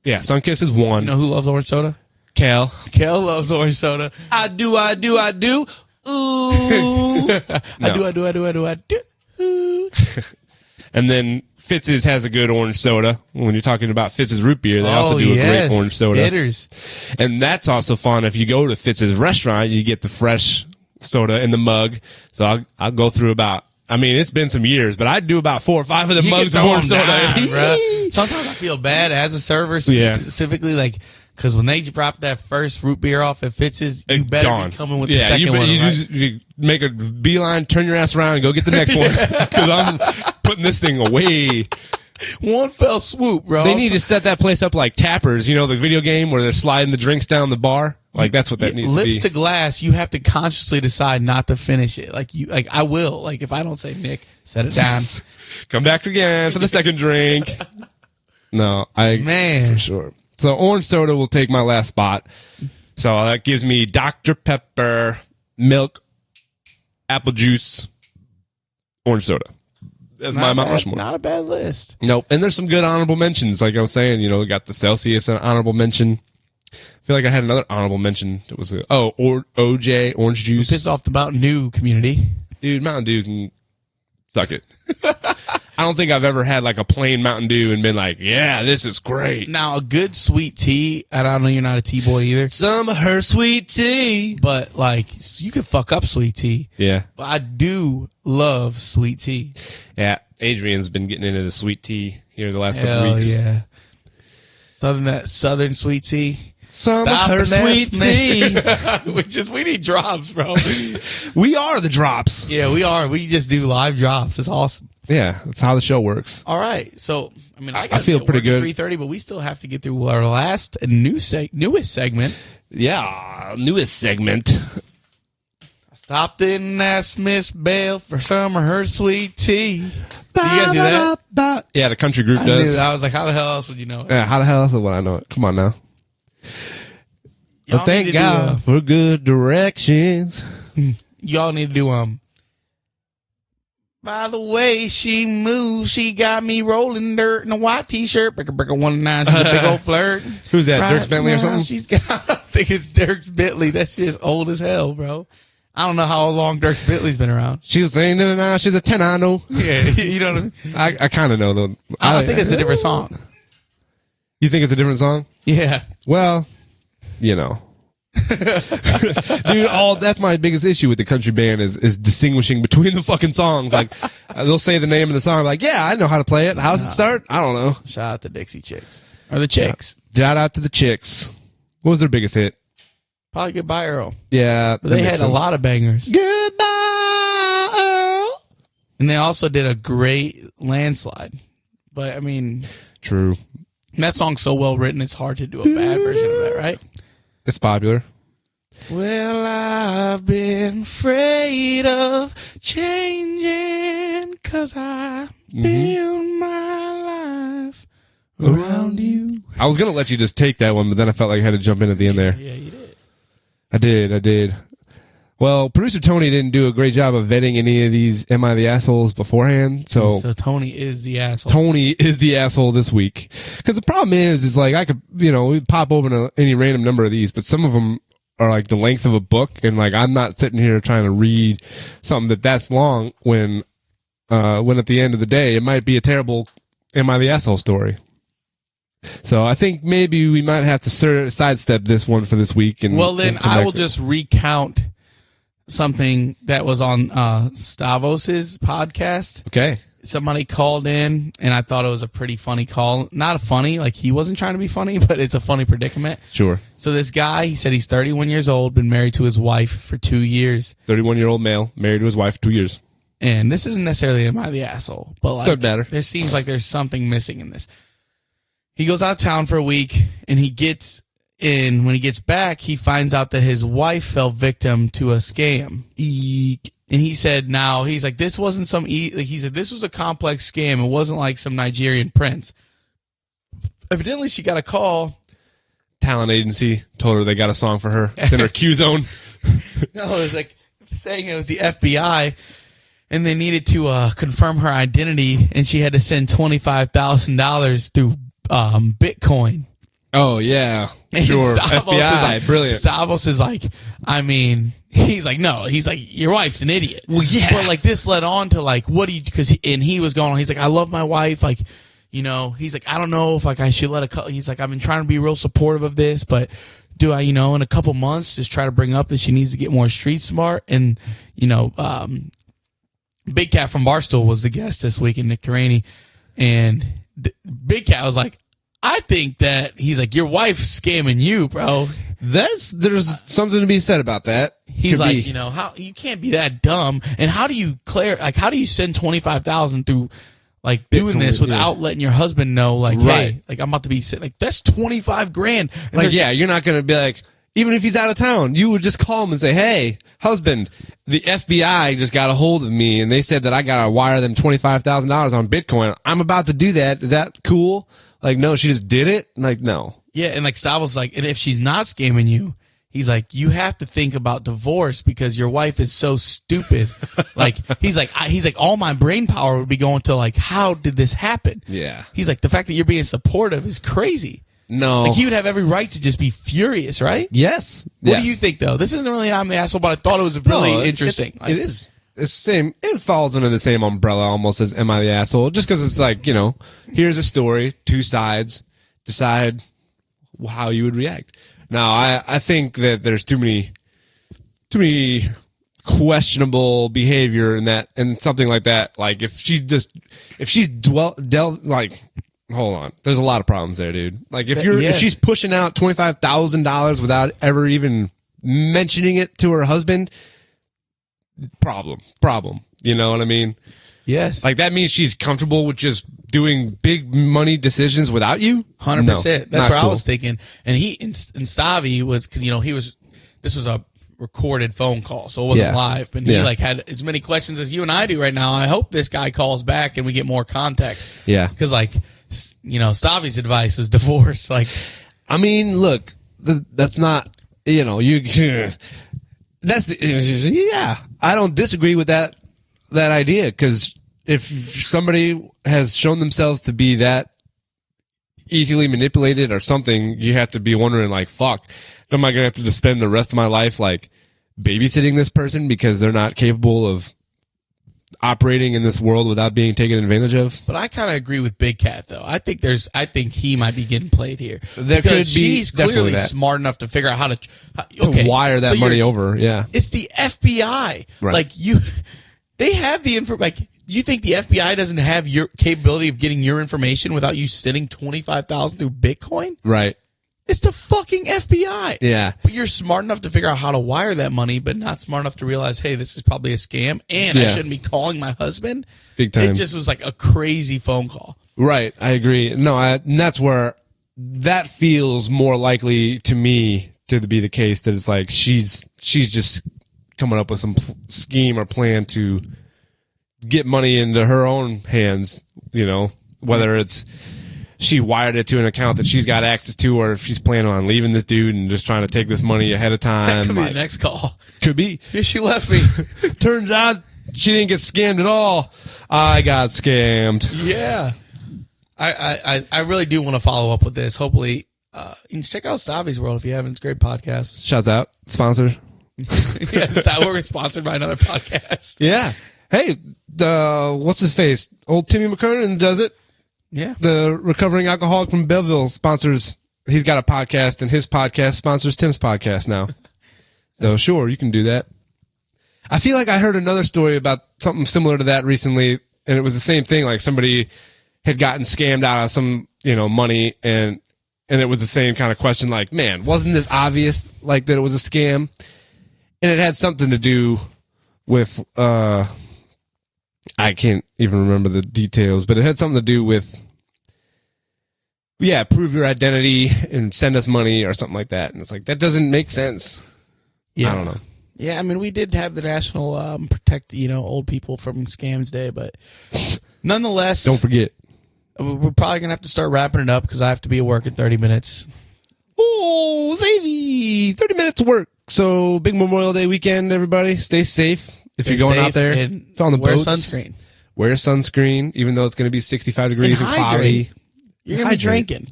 S2: Yeah, Sunkiss is one.
S3: You know who loves orange soda?
S2: Kel.
S3: Kel loves orange soda.
S2: I do. Ooh.
S3: I do. Ooh.
S2: And then Fitz's has a good orange soda. When you're talking about Fitz's root beer, they also do a great orange soda.
S3: Bitters.
S2: And that's also fun. If you go to Fitz's restaurant, you get the fresh soda in the mug. So I'll go through about, it's been some years, but I do about 4 or 5 of the mugs of orange soda.
S3: Sometimes I feel bad as a server, specifically, like, because when they drop that first root beer off at Fitz's, you better be coming with the second one.
S2: You make a beeline, turn your ass around, and go get the next one. Because I'm putting this thing away.
S3: One fell swoop, bro.
S2: They need to set that place up like Tappers, the video game where they're sliding the drinks down the bar. Like that's what that needs to be.
S3: Lips to glass, you have to consciously decide not to finish it. Like I will. Like if I don't say, Nick, set it down.
S2: Come back again for the second drink. No, for sure. So orange soda will take my last spot. So that gives me Dr. Pepper, milk, apple juice, orange soda. That's my Mount Rushmore.
S3: Not a bad list.
S2: Nope. And there's some good honorable mentions. Like I was saying, we got the Celsius an honorable mention. I feel like I had another honorable mention. It was OJ, orange juice.
S3: Pissed off the Mountain Dew community.
S2: Dude, Mountain Dew can suck it. I don't think I've ever had like a plain Mountain Dew and been like, yeah, this is great.
S3: Now, a good sweet tea, and I don't know you're not a tea boy either.
S2: Some of her sweet tea.
S3: But, like, you can fuck up sweet tea.
S2: Yeah.
S3: But I do love sweet tea.
S2: Yeah. Adrian's been getting into the sweet tea here the last couple weeks.
S3: Yeah. Southern sweet tea.
S2: Some of her sweet tea.
S3: we need drops, bro.
S2: We are the drops.
S3: Yeah, we are. We just do live drops. It's awesome.
S2: Yeah, that's how the show works.
S3: All right. So, I
S2: feel pretty good.
S3: 3:30, but we still have to get through our last and newest segment.
S2: Yeah, newest segment.
S3: I stopped in and asked Miss Belle for some of her sweet tea. Do you guys do that?
S2: Yeah, the country group does.
S3: I was like, how the hell else would you know it?
S2: Yeah, how the hell else would I know it? Come on now. But thank God for good directions.
S3: Y'all need to do by the way she moves, she got me rolling dirt in a white t-shirt. Bricker 19, she's a big old flirt.
S2: Who's that? Dirks Bentley or something?
S3: I think it's Dirks Bentley. That shit's old as hell, bro. I don't know how long Dirks Bentley's been around.
S2: She's saying now she's a 10, I know.
S3: Yeah, you know what I mean?
S2: I kind of know though.
S3: I think it's a different song.
S2: You think it's a different song?
S3: Yeah.
S2: Well, Dude, that's my biggest issue with the country band is distinguishing between the fucking songs. Like, they'll say the name of the song, I'm like, yeah, I know how to play it. How's it start? I don't know.
S3: Shout out to Dixie Chicks. Or the Chicks.
S2: Shout out to the Chicks. What was their biggest hit?
S3: Probably Goodbye Earl.
S2: Yeah.
S3: But they had a lot of bangers.
S2: Goodbye Earl.
S3: And they also did a great Landslide. But,
S2: True.
S3: That song's so well written, it's hard to do a bad version of that, right?
S2: It's popular.
S3: Well, I've been afraid of changing 'cause I build my life around you.
S2: I was going to let you just take that one, but then I felt like I had to jump in at the end there.
S3: Yeah, you did.
S2: I did. Well, producer Tony didn't do a great job of vetting any of these Am I the Assholes beforehand. So
S3: Tony is the asshole.
S2: Tony is the asshole this week. Because the problem is like I could, we pop open any random number of these, but some of them are like the length of a book. And like I'm not sitting here trying to read something that's long when when at the end of the day, it might be a terrible "Am I the Asshole" story. So I think maybe we might have to sidestep this one for this week. And
S3: well, then I will just recount something that was on Stavos's podcast.
S2: Okay.
S3: Somebody called in, and I thought it was a pretty funny call. Not funny, like he wasn't trying to be funny, but it's a funny predicament.
S2: Sure.
S3: So this guy, he said he's 31 years old, been married to his wife for 2 years.
S2: 31-year-old male, married to his wife 2 years.
S3: And this isn't necessarily am I the asshole, but like
S2: Doesn't matter.
S3: There seems like there's something missing in this. He goes out of town for a week, and when he gets back, he finds out that his wife fell victim to a scam. Eek. And he said, he's like, this wasn't he said, this was a complex scam. It wasn't like some Nigerian prince. Evidently, she got a call.
S2: Talent agency told her they got a song for her. It's in her Q zone.
S3: No, it was like saying it was the FBI, and they needed to confirm her identity, and she had to send $25,000 through Bitcoin.
S2: Oh, yeah.
S3: And
S2: Sure.
S3: Stavos
S2: FBI.
S3: is like,
S2: Brilliant.
S3: Stavos is like, he's like, no. He's like, your wife's an idiot.
S2: Well, yeah.
S3: But like this led on to like, he was going on, he's like, I love my wife. Like, he's like, I don't know if like I should he's like, I've been trying to be real supportive of this, but do I, in a couple months, just try to bring up that she needs to get more street smart? And, Big Cat from Barstool was the guest this week, and Nick Duraney. And Big Cat was like, I think that he's like, your wife's scamming you, bro.
S2: There's something to be said about that.
S3: He's like, how you can't be that dumb. And how do you how do you send 25,000 through like doing this without letting your husband know, like,
S2: right.
S3: Hey, like I'm about to be like, that's 25 grand. And
S2: like, yeah, you're not going to be like, even if he's out of town, you would just call him and say, hey, husband, the FBI just got a hold of me and they said that I got to wire them $25,000 on Bitcoin. I'm about to do that. Is that cool? Like, no, she just did it? Like, no.
S3: Yeah, and like Stavos like, and if she's not scamming you, he's like, you have to think about divorce because your wife is so stupid. Like, he's like, all my brain power would be going to like, how did this happen?
S2: Yeah.
S3: He's like, the fact that you're being supportive is crazy.
S2: No.
S3: Like, he would have every right to just be furious, right?
S2: Yes.
S3: What do you think, though? This isn't really I'm the asshole, but I thought it was really interesting.
S2: It is. It's the same. It falls under the same umbrella almost as Am I the Asshole? Just because it's like, here's a story, two sides, decide how you would react. Now, I think that there's too many questionable behavior in that, and something like that. Like if she's hold on, there's a lot of problems there, dude. Like if she's pushing out $25,000 without ever even mentioning it to her husband, problem. You know what I mean?
S3: Yes.
S2: Like that means she's comfortable with just doing big money decisions without you?
S3: 100%.
S2: No,
S3: That's what
S2: cool.
S3: I was thinking. And Stavi was, cause this was a recorded phone call, so it wasn't live, but he like had as many questions as you and I do right now. I hope this guy calls back and we get more context. Yeah. Cause like, Stavi's advice was divorce. Like,
S2: I mean, look, that's not, I don't disagree with that idea, because if somebody has shown themselves to be that easily manipulated or something, you have to be wondering, like, fuck, am I going to have to just spend the rest of my life, like, babysitting this person because they're not capable of operating in this world without being taken advantage of?
S3: But I kind of agree with Big Cat, though. I think he might be getting played here.
S2: There could be.
S3: She's clearly smart enough to figure out how to
S2: wire that money over. Yeah.
S3: It's the FBI.
S2: Right.
S3: Like, they have the info. Like, you think the FBI doesn't have your capability of getting your information without you sending 25,000 through Bitcoin?
S2: Right.
S3: It's the fucking FBI.
S2: Yeah.
S3: But you're smart enough to figure out how to wire that money, but not smart enough to realize, hey, this is probably a scam, and I shouldn't be calling my husband.
S2: Big time.
S3: It just was like a crazy phone call.
S2: Right. I agree. No, and that's where that feels more likely to me to be the case, that it's like she's just coming up with some scheme or plan to get money into her own hands, whether it's she wired it to an account that she's got access to, or if she's planning on leaving this dude and just trying to take this money ahead of time.
S3: That could be the next call.
S2: Could be.
S3: Yeah, she left me.
S2: Turns out she didn't get scammed at all. I got scammed.
S3: Yeah. I really do want to follow up with this. Hopefully, you can check out Stavi's World if you haven't. It's a great podcast.
S2: Shouts out. Sponsor.
S3: Yes, we're sponsored by another podcast.
S2: Yeah. Hey, what's his face? Old Timmy McKernan does it.
S3: Yeah.
S2: The recovering alcoholic from Belleville sponsors. He's got a podcast, and his podcast sponsors Tim's podcast now. So sure, you can do that. I feel like I heard another story about something similar to that recently, and it was the same thing. Like somebody had gotten scammed out of some, money, and it was the same kind of question. Like, man, wasn't this obvious? Like that it was a scam, and it had something to do with I can't even remember the details, but it had something to do with, prove your identity and send us money or something like that. And it's like, that doesn't make sense.
S3: Yeah.
S2: I don't know.
S3: Yeah, I mean, we did have the national protect, old people from scams day, but nonetheless,
S2: Don't forget.
S3: we're probably going to have to start wrapping it up because I have to be at work in 30 minutes.
S2: Oh, Xavier, 30 minutes of work. So big Memorial Day weekend, everybody. Stay safe. If you're going out there, it's on the boats.
S3: Wear sunscreen.
S2: Wear sunscreen, even though it's going to be 65 degrees and cloudy.
S3: You're going to be drinking.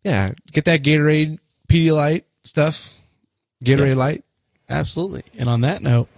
S2: Yeah, get that Gatorade, Pedialyte stuff. Gatorade Light.
S3: Absolutely. And on that note.